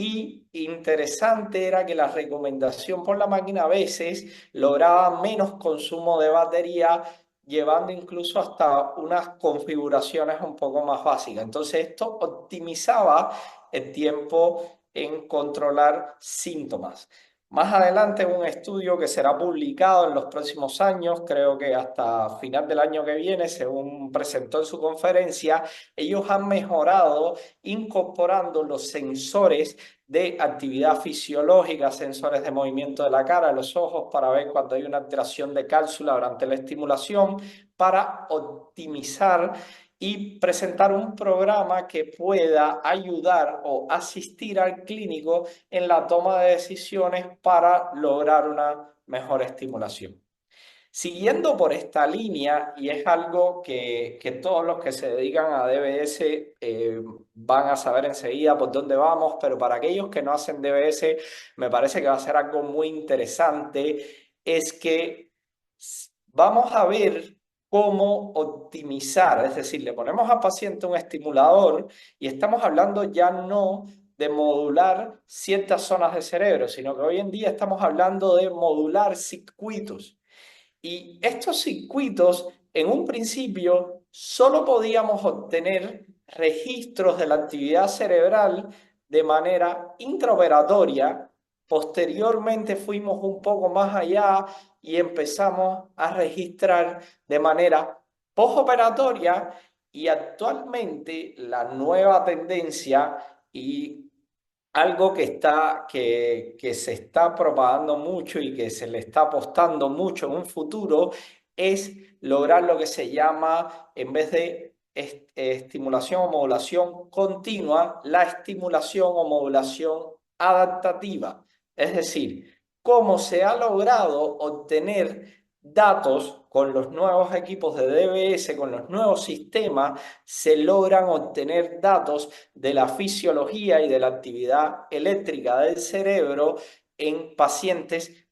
y interesante era que la recomendación por la máquina a veces lograba menos consumo de batería, llevando incluso hasta unas configuraciones un poco más básicas. Entonces esto optimizaba el tiempo en controlar síntomas. Más adelante, un estudio que será publicado en los próximos años, creo que hasta final del año que viene, según presentó en su conferencia, ellos han mejorado incorporando los sensores de actividad fisiológica, sensores de movimiento de la cara, de los ojos, para ver cuando hay una alteración de cápsula durante la estimulación, para optimizar y presentar un programa que pueda ayudar o asistir al clínico en la toma de decisiones para lograr una mejor estimulación. Siguiendo por esta línea, y es algo que todos los que se dedican a DBS van a saber enseguida por dónde vamos, pero para aquellos que no hacen DBS, me parece que va a ser algo muy interesante, es que vamos a ver cómo optimizar, es decir, le ponemos al paciente un estimulador y estamos hablando ya no de modular ciertas zonas del cerebro, sino que hoy en día estamos hablando de modular circuitos. Y estos circuitos, en un principio, solo podíamos obtener registros de la actividad cerebral de manera intraoperatoria. Posteriormente fuimos un poco más allá y empezamos a registrar de manera postoperatoria, y actualmente la nueva tendencia y algo que se está propagando mucho y que se le está apostando mucho en un futuro es lograr lo que se llama, en vez de estimulación o modulación continua, la estimulación o modulación adaptativa. Es decir, cómo se ha logrado obtener datos con los nuevos equipos de DBS, con los nuevos sistemas, se logran obtener datos de la fisiología y de la actividad eléctrica del cerebro en pacientes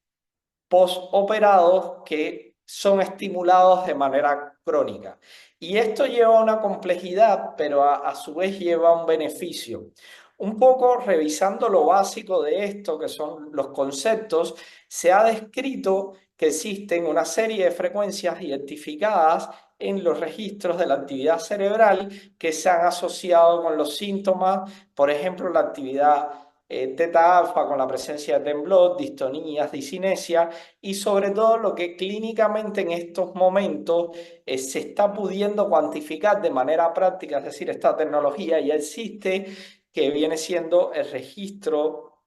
postoperados que son estimulados de manera crónica. Y esto lleva a una complejidad, pero a su vez lleva a un beneficio. Un poco revisando lo básico de esto, que son los conceptos, se ha descrito que existen una serie de frecuencias identificadas en los registros de la actividad cerebral que se han asociado con los síntomas, por ejemplo, la actividad teta alfa con la presencia de temblor, distonías, discinesia, y sobre todo lo que clínicamente en estos momentos se está pudiendo cuantificar de manera práctica, es decir, esta tecnología ya existe, que viene siendo el registro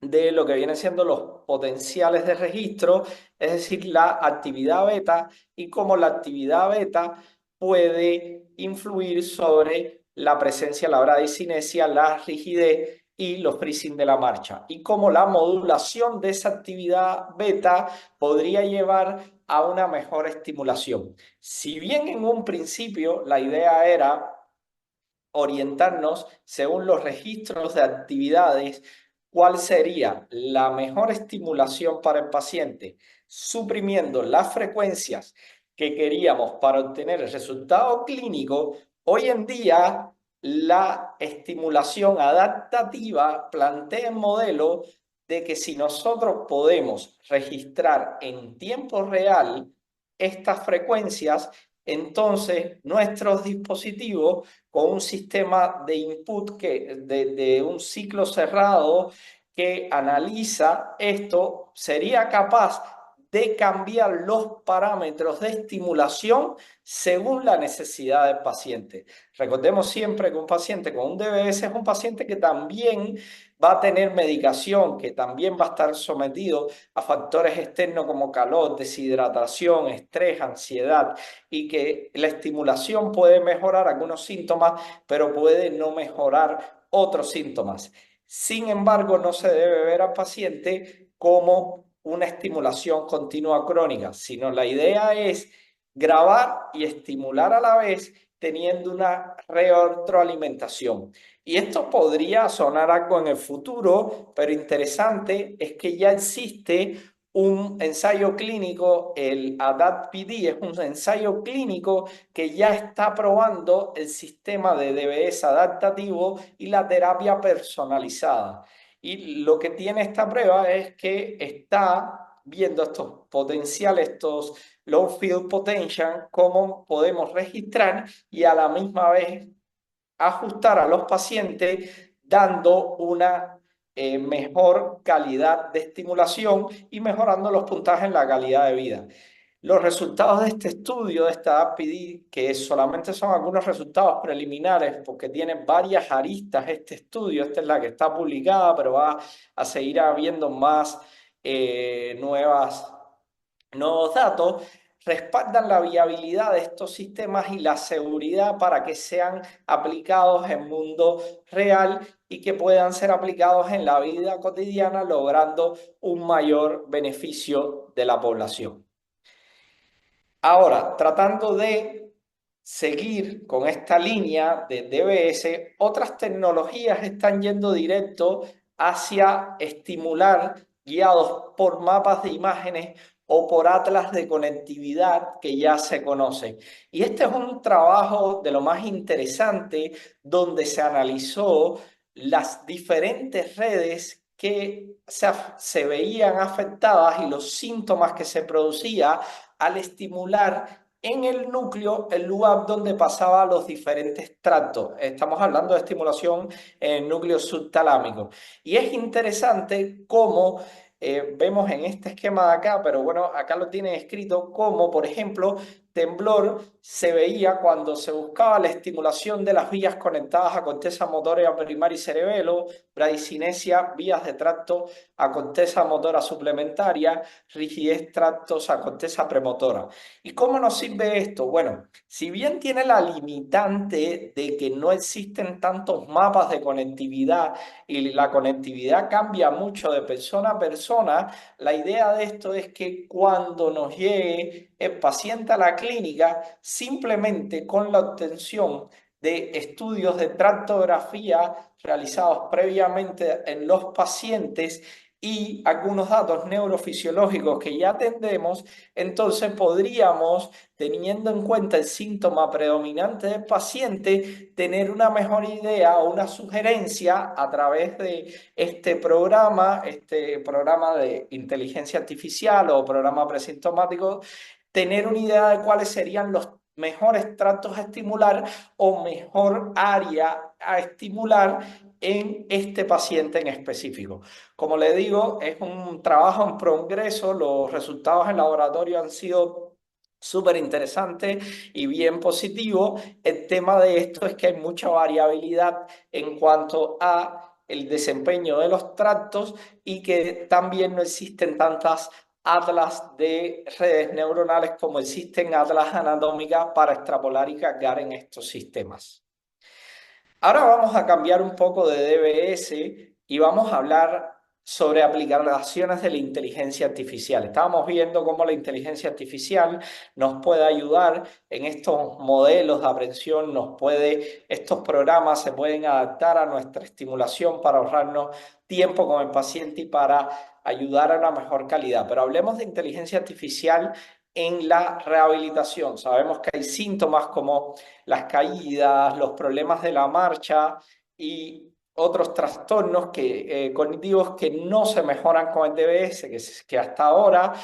de lo que vienen siendo los potenciales de registro, es decir, la actividad beta, y cómo la actividad beta puede influir sobre la presencia, la bradicinesia, la rigidez y los freezing de la marcha, y cómo la modulación de esa actividad beta podría llevar a una mejor estimulación. Si bien en un principio la idea era orientarnos según los registros de actividades, cuál sería la mejor estimulación para el paciente, suprimiendo las frecuencias que queríamos para obtener el resultado clínico, hoy en día la estimulación adaptativa plantea el modelo de que si nosotros podemos registrar en tiempo real estas frecuencias, entonces nuestros dispositivos con un sistema de input de un ciclo cerrado que analiza esto, sería capaz de cambiar los parámetros de estimulación según la necesidad del paciente. Recordemos siempre que un paciente con un DBS es un paciente que también va a tener medicación, que también va a estar sometido a factores externos como calor, deshidratación, estrés, ansiedad, y que la estimulación puede mejorar algunos síntomas, pero puede no mejorar otros síntomas. Sin embargo, no se debe ver al paciente como una estimulación continua crónica, sino la idea es grabar y estimular a la vez, teniendo una retroalimentación. Y esto podría sonar algo en el futuro, pero interesante es que ya existe un ensayo clínico, el ADAPT-PD es un ensayo clínico que ya está probando el sistema de DBS adaptativo y la terapia personalizada. Y lo que tiene esta prueba es que está viendo estos potenciales, estos low field potential, cómo podemos registrar y a la misma vez ajustar a los pacientes dando una mejor calidad de estimulación y mejorando los puntajes en la calidad de vida. Los resultados de este estudio, de esta APD, que solamente son algunos resultados preliminares porque tiene varias aristas este estudio, esta es la que está publicada, pero va a seguir habiendo más nuevos datos, respaldan la viabilidad de estos sistemas y la seguridad para que sean aplicados en mundo real y que puedan ser aplicados en la vida cotidiana, logrando un mayor beneficio de la población. Ahora, tratando de seguir con esta línea de DBS, otras tecnologías están yendo directo hacia estimular, guiados por mapas de imágenes o por atlas de conectividad que ya se conocen. Y este es un trabajo de lo más interesante donde se analizó las diferentes redes que se veían afectadas y los síntomas que se producían al estimular en el núcleo el lugar donde pasaban los diferentes tractos. Estamos hablando de estimulación en el núcleo subtalámico. Y es interesante cómo vemos en este esquema de acá, pero bueno, acá lo tienen escrito, como por ejemplo, temblor se veía cuando se buscaba la estimulación de las vías conectadas a corteza motora primaria y cerebelo, bradicinesia, vías de tracto a corteza motora suplementaria, rigidez tractos a corteza premotora. ¿Y cómo nos sirve esto? Bueno, si bien tiene la limitante de que no existen tantos mapas de conectividad y la conectividad cambia mucho de persona a persona, la idea de esto es que cuando nos llegue el paciente a la clínica, simplemente con la obtención de estudios de tractografía realizados previamente en los pacientes y algunos datos neurofisiológicos que ya tendremos, entonces podríamos, teniendo en cuenta el síntoma predominante del paciente, tener una mejor idea o una sugerencia a través de este programa de inteligencia artificial o programa presintomático, tener una idea de cuáles serían los mejores tratos a estimular o mejor área a estimular en este paciente en específico. Como le digo, es un trabajo en progreso, los resultados en laboratorio han sido súper interesantes y bien positivos. El tema de esto es que hay mucha variabilidad en cuanto a el desempeño de los tractos y que también no existen tantas atlas de redes neuronales como existen atlas anatómicas para extrapolar y cargar en estos sistemas. Ahora vamos a cambiar un poco de DBS y vamos a hablar sobre aplicaciones de la inteligencia artificial. Estábamos viendo cómo la inteligencia artificial nos puede ayudar en estos modelos de aprensión, estos programas se pueden adaptar a nuestra estimulación para ahorrarnos tiempo con el paciente y para ayudar a una mejor calidad. Pero hablemos de inteligencia artificial en la rehabilitación. Sabemos que hay síntomas como las caídas, los problemas de la marcha y otros trastornos cognitivos que no se mejoran con el DBS, que hasta ahora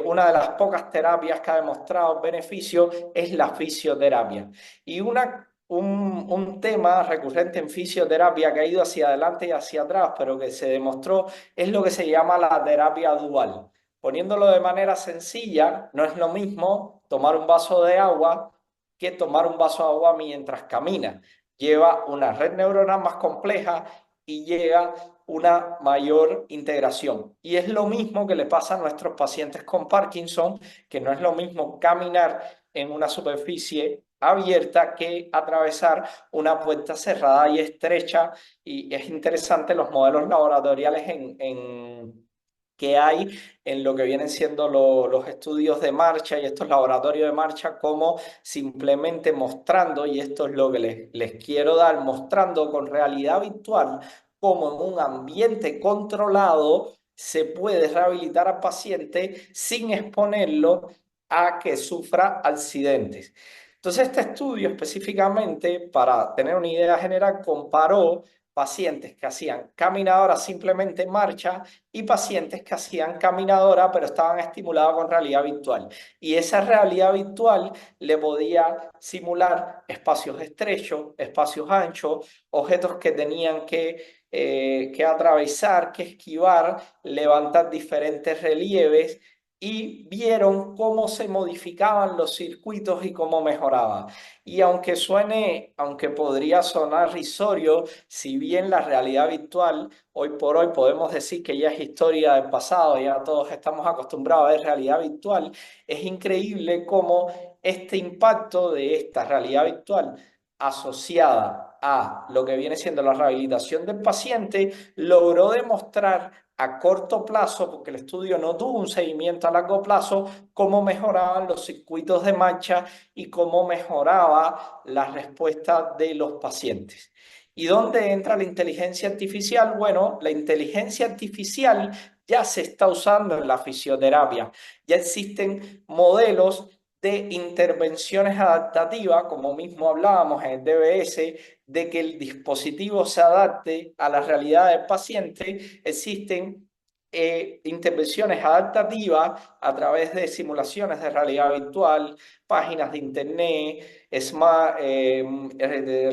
una de las pocas terapias que ha demostrado beneficio es la fisioterapia. Y un tema recurrente en fisioterapia que ha ido hacia adelante y hacia atrás, pero que se demostró, es lo que se llama la terapia dual. Poniéndolo de manera sencilla, no es lo mismo tomar un vaso de agua que tomar un vaso de agua mientras camina. Lleva una red neuronal más compleja y llega una mayor integración. Y es lo mismo que le pasa a nuestros pacientes con Parkinson, que no es lo mismo caminar en una superficie abierta que atravesar una puerta cerrada y estrecha. Y es interesante los modelos laboratoriales que hay en lo que vienen siendo los estudios de marcha y estos laboratorios de marcha, como simplemente mostrando, y esto es lo que les quiero dar, mostrando con realidad virtual cómo en un ambiente controlado se puede rehabilitar al paciente sin exponerlo a que sufra accidentes. Entonces, este estudio específicamente, para tener una idea general, comparó pacientes que hacían caminadora simplemente en marcha y pacientes que hacían caminadora pero estaban estimulados con realidad virtual. Y esa realidad virtual le podía simular espacios estrechos, espacios anchos, objetos que tenían que atravesar, que esquivar, levantar diferentes relieves, y vieron cómo se modificaban los circuitos y cómo mejoraba. Y aunque podría sonar risorio, si bien la realidad virtual hoy por hoy podemos decir que ya es historia del pasado, ya todos estamos acostumbrados a ver realidad virtual, es increíble cómo este impacto de esta realidad virtual asociada a lo que viene siendo la rehabilitación del paciente logró demostrar a corto plazo, porque el estudio no tuvo un seguimiento a largo plazo, cómo mejoraban los circuitos de marcha y cómo mejoraba la respuesta de los pacientes. ¿Y dónde entra la inteligencia artificial? Bueno, la inteligencia artificial ya se está usando en la fisioterapia. Ya existen modelos de intervenciones adaptativas, como mismo hablábamos en el DBS, de que el dispositivo se adapte a la realidad del paciente. Existen intervenciones adaptativas a través de simulaciones de realidad virtual, páginas de internet,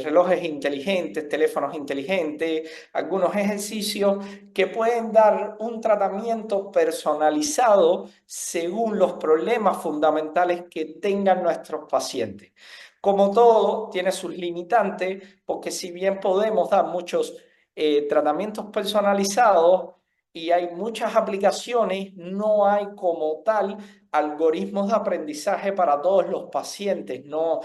relojes inteligentes, teléfonos inteligentes, algunos ejercicios que pueden dar un tratamiento personalizado según los problemas fundamentales que tengan nuestros pacientes. Como todo, tiene sus limitantes, porque si bien podemos dar muchos tratamientos personalizados y hay muchas aplicaciones, no hay como tal algoritmos de aprendizaje para todos los pacientes. No,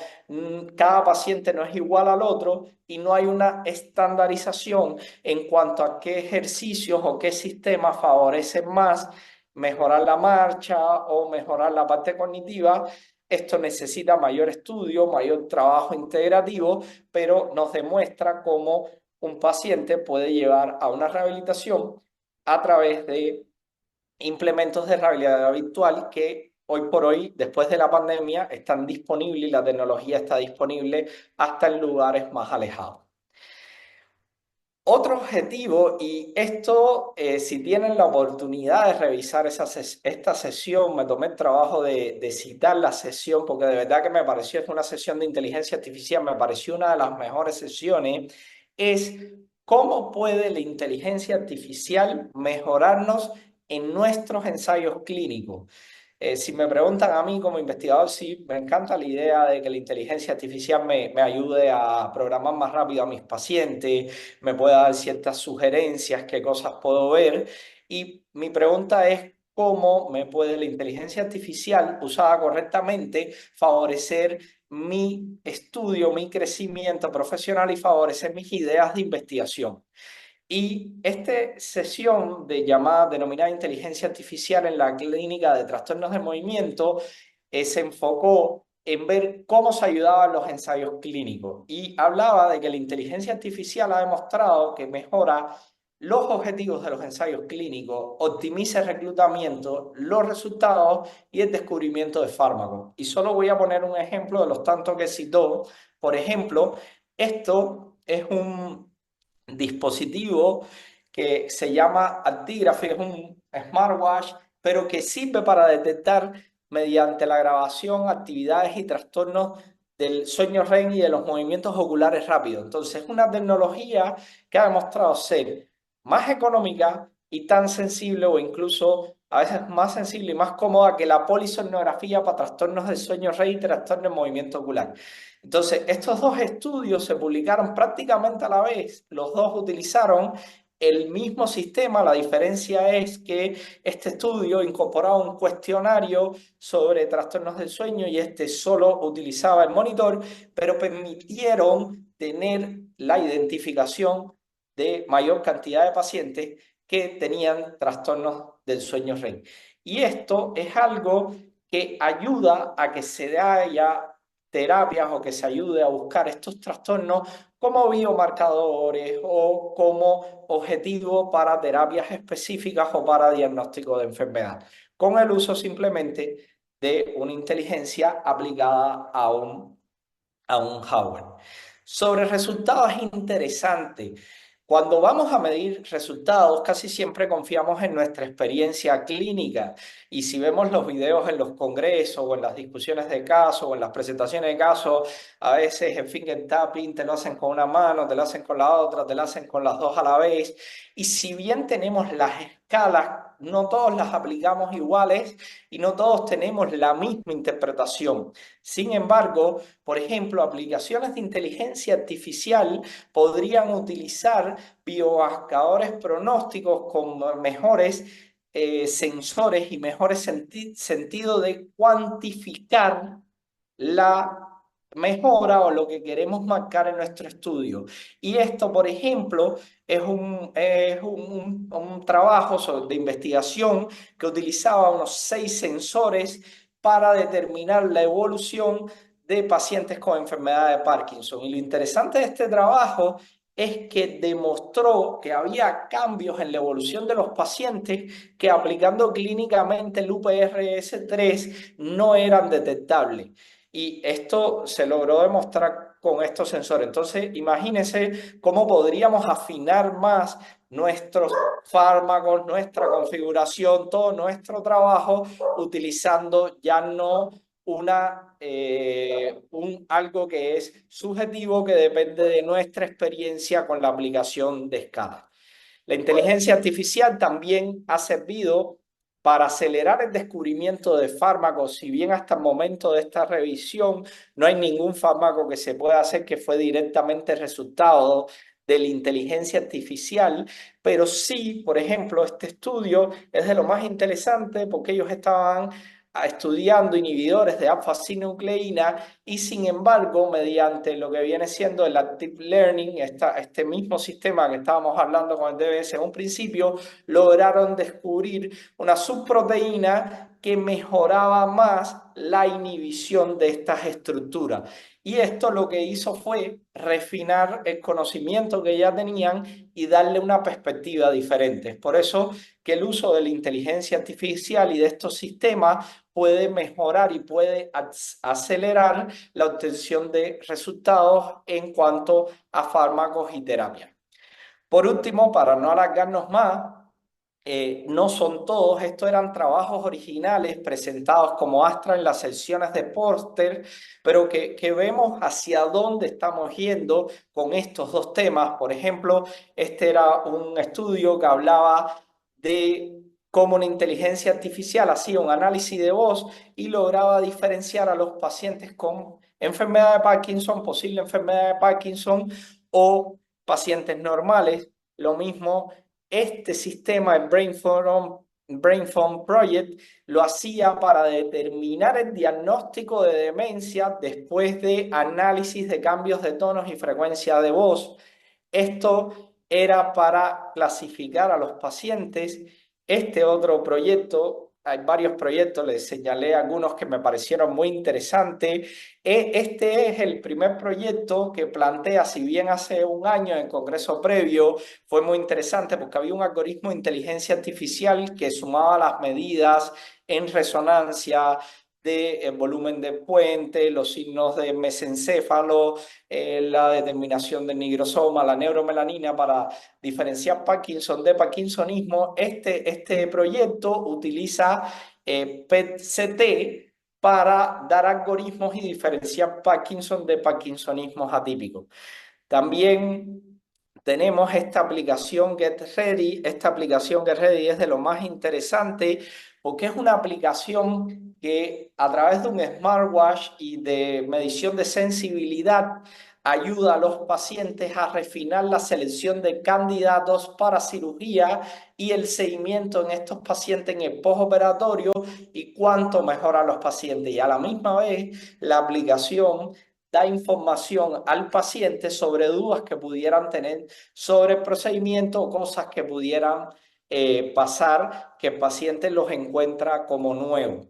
cada paciente no es igual al otro y no hay una estandarización en cuanto a qué ejercicios o qué sistemas favorecen más mejorar la marcha o mejorar la parte cognitiva. Esto necesita mayor estudio, mayor trabajo integrativo, pero nos demuestra cómo un paciente puede llevar a una rehabilitación a través de implementos de realidad virtual que hoy por hoy, después de la pandemia, están disponibles y la tecnología está disponible hasta en lugares más alejados. Otro objetivo, y esto, si tienen la oportunidad de revisar esta sesión, me tomé el trabajo de citar la sesión, porque de verdad que me pareció, es una sesión de inteligencia artificial, me pareció una de las mejores sesiones, es cómo puede la inteligencia artificial mejorarnos en nuestros ensayos clínicos. Si me preguntan a mí como investigador, sí, me encanta la idea de que la inteligencia artificial me ayude a programar más rápido a mis pacientes, me pueda dar ciertas sugerencias, qué cosas puedo ver. Y mi pregunta es, ¿cómo me puede la inteligencia artificial usada correctamente favorecer mi estudio, mi crecimiento profesional y favorecer mis ideas de investigación? Y esta sesión denominada inteligencia artificial en la clínica de trastornos de movimiento se enfocó en ver cómo se ayudaban los ensayos clínicos y hablaba de que la inteligencia artificial ha demostrado que mejora los objetivos de los ensayos clínicos, optimiza el reclutamiento, los resultados y el descubrimiento de fármacos. Y solo voy a poner un ejemplo de los tantos que citó. Por ejemplo, esto es un dispositivo que se llama Actigraphy, es un smartwatch, pero que sirve para detectar mediante la grabación actividades y trastornos del sueño REM y de los movimientos oculares rápidos. Entonces, es una tecnología que ha demostrado ser más económica y tan sensible, o incluso a veces más sensible y más cómoda que la polisomnografía para trastornos del sueño REM y trastornos de movimiento ocular. Entonces, estos dos estudios se publicaron prácticamente a la vez. Los dos utilizaron el mismo sistema. La diferencia es que este estudio incorporaba un cuestionario sobre trastornos del sueño y este solo utilizaba el monitor, pero permitieron tener la identificación de mayor cantidad de pacientes que tenían trastornos del sueño REM. Y esto es algo que ayuda a que se haya terapias o que se ayude a buscar estos trastornos como biomarcadores o como objetivo para terapias específicas o para diagnóstico de enfermedad, con el uso simplemente de una inteligencia aplicada a un hardware. Sobre resultados interesantes. Cuando vamos a medir resultados, casi siempre confiamos en nuestra experiencia clínica. Y si vemos los videos en los congresos o en las discusiones de casos o en las presentaciones de casos, a veces en finger tapping te lo hacen con una mano, te lo hacen con la otra, te lo hacen con las dos a la vez. Y si bien tenemos las escalas, no todos las aplicamos iguales y no todos tenemos la misma interpretación. Sin embargo, por ejemplo, aplicaciones de inteligencia artificial podrían utilizar biomarcadores pronósticos con mejores sensores y mejores sentido de cuantificar la mejora o lo que queremos marcar en nuestro estudio. Y esto, por ejemplo, es un trabajo de investigación que utilizaba unos 6 sensores para determinar la evolución de pacientes con enfermedad de Parkinson. Y lo interesante de este trabajo es que demostró que había cambios en la evolución de los pacientes que aplicando clínicamente el UPRS-3 no eran detectables. Y esto se logró demostrar con estos sensores. Entonces, imagínense cómo podríamos afinar más nuestros fármacos, nuestra configuración, todo nuestro trabajo, utilizando ya no algo que es subjetivo, que depende de nuestra experiencia con la aplicación de escala. La inteligencia artificial también ha servido para acelerar el descubrimiento de fármacos. Si bien hasta el momento de esta revisión no hay ningún fármaco que se pueda hacer que fue directamente resultado de la inteligencia artificial, pero sí, por ejemplo, este estudio es de lo más interesante porque ellos estaban estudiando inhibidores de alfa-sinucleína y sin embargo, mediante lo que viene siendo el Active Learning, este mismo sistema que estábamos hablando con el DBS en un principio, lograron descubrir una subproteína que mejoraba más la inhibición de estas estructuras. Y esto lo que hizo fue refinar el conocimiento que ya tenían y darle una perspectiva diferente. Es por eso que el uso de la inteligencia artificial y de estos sistemas puede mejorar y puede acelerar la obtención de resultados en cuanto a fármacos y terapias. Por último, para no alargarnos más, no son todos, estos eran trabajos originales presentados como Astra en las sesiones de póster, pero que vemos hacia dónde estamos yendo con estos dos temas. Por ejemplo, este era un estudio que hablaba de cómo una inteligencia artificial hacía un análisis de voz y lograba diferenciar a los pacientes con enfermedad de Parkinson, posible enfermedad de Parkinson o pacientes normales. Lo mismo, este sistema, el BrainFoam Project, lo hacía para determinar el diagnóstico de demencia después de análisis de cambios de tonos y frecuencia de voz. Esto era para clasificar a los pacientes. Este otro proyecto, hay varios proyectos, les señalé algunos que me parecieron muy interesantes. Este es el primer proyecto que plantea, si bien hace un año en el congreso previo fue muy interesante porque había un algoritmo de inteligencia artificial que sumaba las medidas en resonancia de volumen de puente, los signos de mesencéfalo, la determinación del nigrosoma, la neuromelanina para diferenciar Parkinson de Parkinsonismo. Este proyecto utiliza PET-CT para dar algoritmos y diferenciar Parkinson de Parkinsonismos atípicos. También tenemos esta aplicación GetReady. Esta aplicación GetReady es de lo más interesante porque es una aplicación que a través de un smartwatch y de medición de sensibilidad ayuda a los pacientes a refinar la selección de candidatos para cirugía y el seguimiento en estos pacientes en el postoperatorio y cuánto mejora a los pacientes. Y a la misma vez, la aplicación da información al paciente sobre dudas que pudieran tener sobre el procedimiento o cosas que pudieran pasar que el paciente los encuentra como nuevos.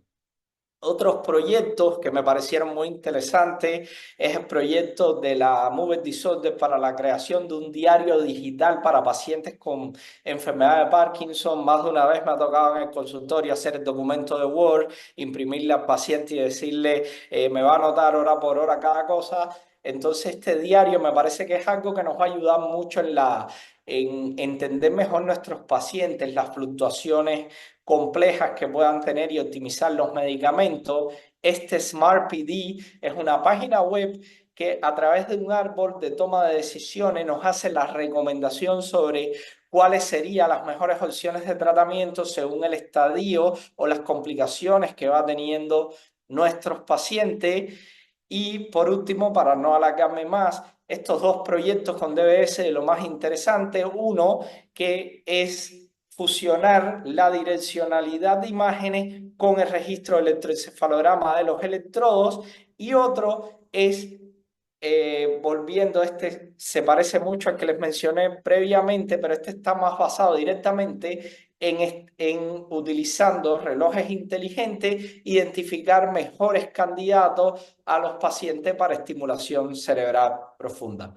Otros proyectos que me parecieron muy interesantes es el proyecto de la Movement Disorder para la creación de un diario digital para pacientes con enfermedad de Parkinson. Más de una vez me ha tocado en el consultorio hacer el documento de Word, imprimirle al paciente y decirle, me va a anotar hora por hora cada cosa. Entonces este diario me parece que es algo que nos va a ayudar mucho en entender mejor nuestros pacientes, las fluctuaciones complejas que puedan tener y optimizar los medicamentos. Este Smart PD es una página web que a través de un árbol de toma de decisiones nos hace la recomendación sobre cuáles serían las mejores opciones de tratamiento según el estadio o las complicaciones que va teniendo nuestros pacientes. Y por último, para no alargarme más, estos dos proyectos con DBS, de lo más interesante, uno que es fusionar la direccionalidad de imágenes con el registro de electroencefalograma de los electrodos, y otro es, volviendo, este se parece mucho al que les mencioné previamente, pero este está más basado directamente en utilizando relojes inteligentes, identificar mejores candidatos a los pacientes para estimulación cerebral profunda.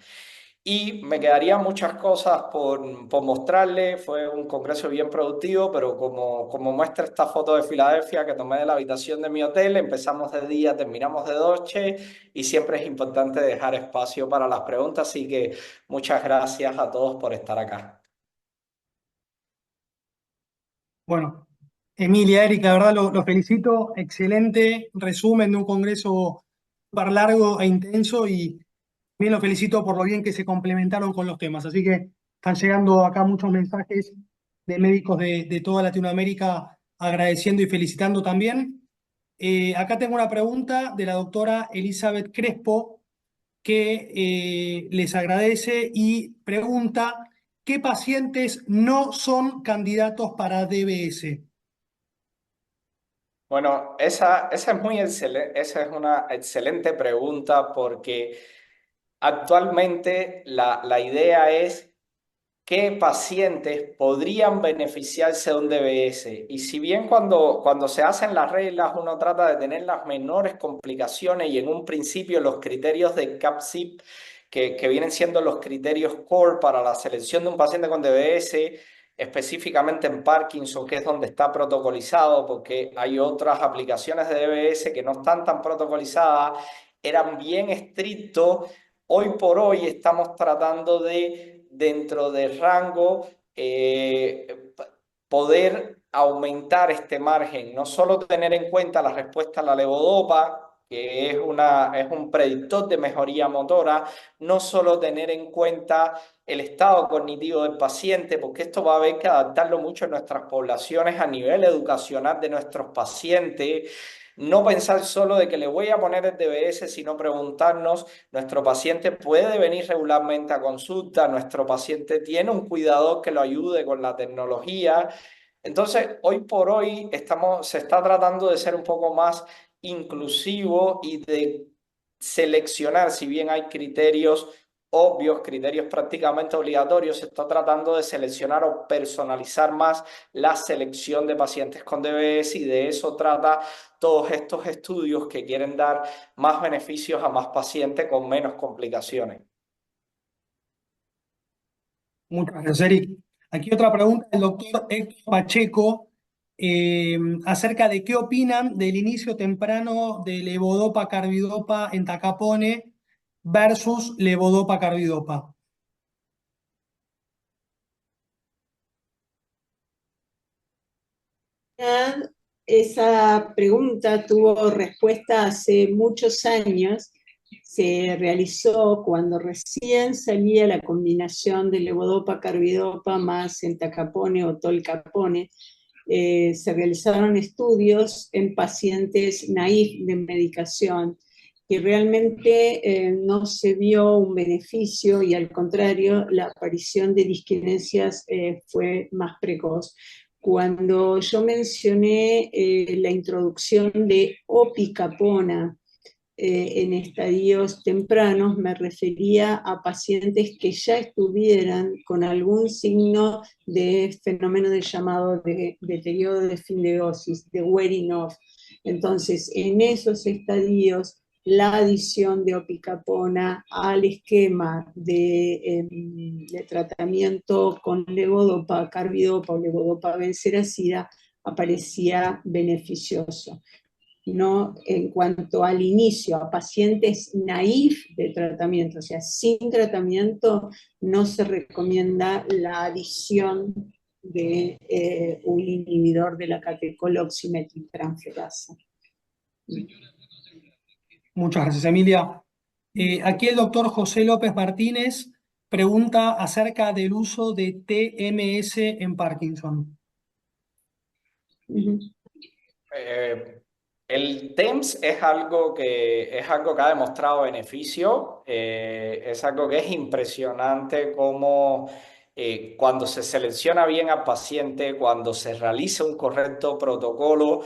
Y me quedarían muchas cosas por mostrarle. Fue un congreso bien productivo, pero como muestra esta foto de Filadelfia que tomé de la habitación de mi hotel, empezamos de día, terminamos de noche, y siempre es importante dejar espacio para las preguntas. Así que muchas gracias a todos por estar acá.
Bueno, Emilia, Erika, la verdad los felicito. Excelente resumen de un congreso súper largo e intenso y bien los felicito por lo bien que se complementaron con los temas. Así que están llegando acá muchos mensajes de médicos de toda Latinoamérica agradeciendo y felicitando también. Acá tengo una pregunta de la doctora Elizabeth Crespo que les agradece y pregunta, ¿qué pacientes no son candidatos para DBS?
Bueno, esa es esa es una excelente pregunta, porque actualmente la idea es qué pacientes podrían beneficiarse de un DBS. Y si bien cuando se hacen las reglas uno trata de tener las menores complicaciones y en un principio los criterios de CAPCIP, que vienen siendo los criterios core para la selección de un paciente con DBS, específicamente en Parkinson, que es donde está protocolizado, porque hay otras aplicaciones de DBS que no están tan protocolizadas, eran bien estrictos. Hoy por hoy estamos tratando de, dentro del rango, poder aumentar este margen, no solo tener en cuenta la respuesta a la levodopa, que es un predictor de mejoría motora, no solo tener en cuenta el estado cognitivo del paciente, porque esto va a haber que adaptarlo mucho en nuestras poblaciones a nivel educacional de nuestros pacientes. No pensar solo de que le voy a poner el DBS, sino preguntarnos, ¿nuestro paciente puede venir regularmente a consulta? ¿Nuestro paciente tiene un cuidador que lo ayude con la tecnología? Entonces, hoy por hoy se está tratando de ser un poco más inclusivo y de seleccionar, si bien hay criterios obvios, criterios prácticamente obligatorios, se está tratando de seleccionar o personalizar más la selección de pacientes con DBS, y de eso trata todos estos estudios que quieren dar más beneficios a más pacientes con menos complicaciones.
Muchas gracias, Eric. Aquí otra pregunta del doctor Héctor Pacheco acerca de qué opinan del inicio temprano de levodopa-carbidopa en Tacapone versus levodopa-carbidopa.
Esa pregunta tuvo respuesta hace muchos años. Se realizó cuando recién salía la combinación de levodopa-carbidopa más entacapone o tolcapone. Se realizaron estudios en pacientes naif de medicación y realmente no se vio un beneficio, y al contrario, la aparición de disquinencias fue más precoz. Cuando yo mencioné la introducción de opicapona en estadios tempranos, me refería a pacientes que ya estuvieran con algún signo de fenómeno de llamado de deterioro de fin de dosis, de wearing off. Entonces, en esos estadios, la adición de opicapona al esquema de tratamiento con levodopa, carbidopa o levodopa benseracida aparecía beneficioso. No, en cuanto al inicio, a pacientes naif de tratamiento, o sea, sin tratamiento, no se recomienda la adición de un inhibidor de la catecol-oximetiltransferasa.
Muchas gracias, Emilia. Aquí el doctor José López Martínez pregunta acerca del uso de TMS en Parkinson.
El TEMS es algo que ha demostrado beneficio, es algo que es impresionante como cuando se selecciona bien al paciente, cuando se realiza un correcto protocolo,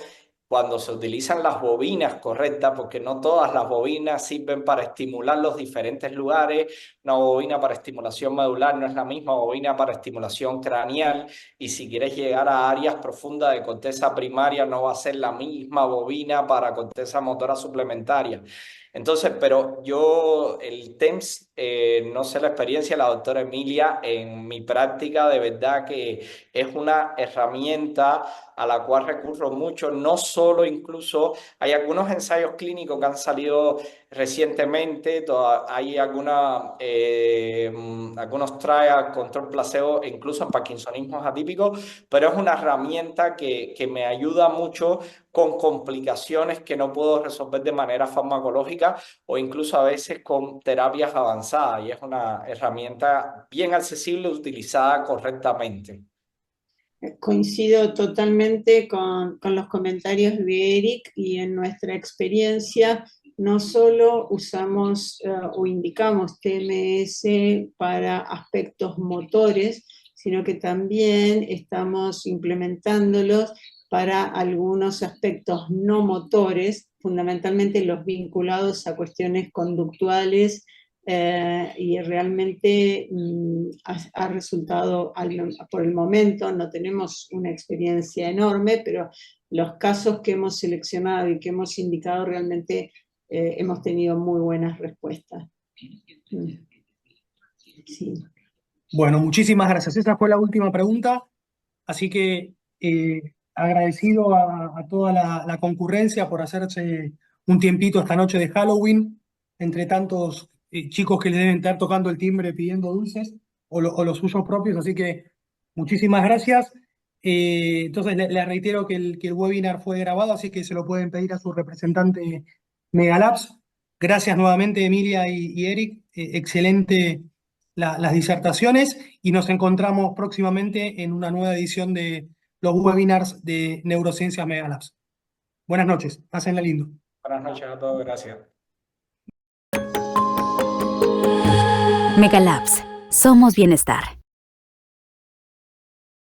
cuando se utilizan las bobinas correctas, porque no todas las bobinas sirven para estimular los diferentes lugares. Una bobina para estimulación medular no es la misma bobina para estimulación craneal, y si quieres llegar a áreas profundas de corteza primaria no va a ser la misma bobina para corteza motora suplementaria. Entonces, pero yo, el TEMS, no sé la experiencia de la doctora Emilia, en mi práctica de verdad que es una herramienta a la cual recurro mucho, no solo, incluso hay algunos ensayos clínicos que han salido recientemente, hay algunos trials, control placebo, incluso en parkinsonismos atípicos, pero es una herramienta que me ayuda mucho con complicaciones que no puedo resolver de manera farmacológica o incluso a veces con terapias avanzadas, y es una herramienta bien accesible utilizada correctamente.
Coincido totalmente con los comentarios de Eric, y en nuestra experiencia no solo usamos o indicamos TMS para aspectos motores, sino que también estamos implementándolos para algunos aspectos no motores, fundamentalmente los vinculados a cuestiones conductuales, y realmente ha resultado, por el momento no tenemos una experiencia enorme, pero los casos que hemos seleccionado y que hemos indicado realmente hemos tenido muy buenas respuestas. Sí.
Bueno, muchísimas gracias. Esa fue la última pregunta, así que agradecido a toda la concurrencia por hacerse un tiempito esta noche de Halloween, entre tantos chicos que le deben estar tocando el timbre pidiendo dulces o los suyos propios, así que muchísimas gracias. Entonces le reitero que el webinar fue grabado, así que se lo pueden pedir a su representante Megalabs. Gracias nuevamente, Emilia y Eric. Excelente las disertaciones, y nos encontramos próximamente en una nueva edición de los webinars de Neurociencias Megalabs. Buenas noches, pásenla lindo.
Buenas noches a todos, gracias.
Megalabs, somos bienestar.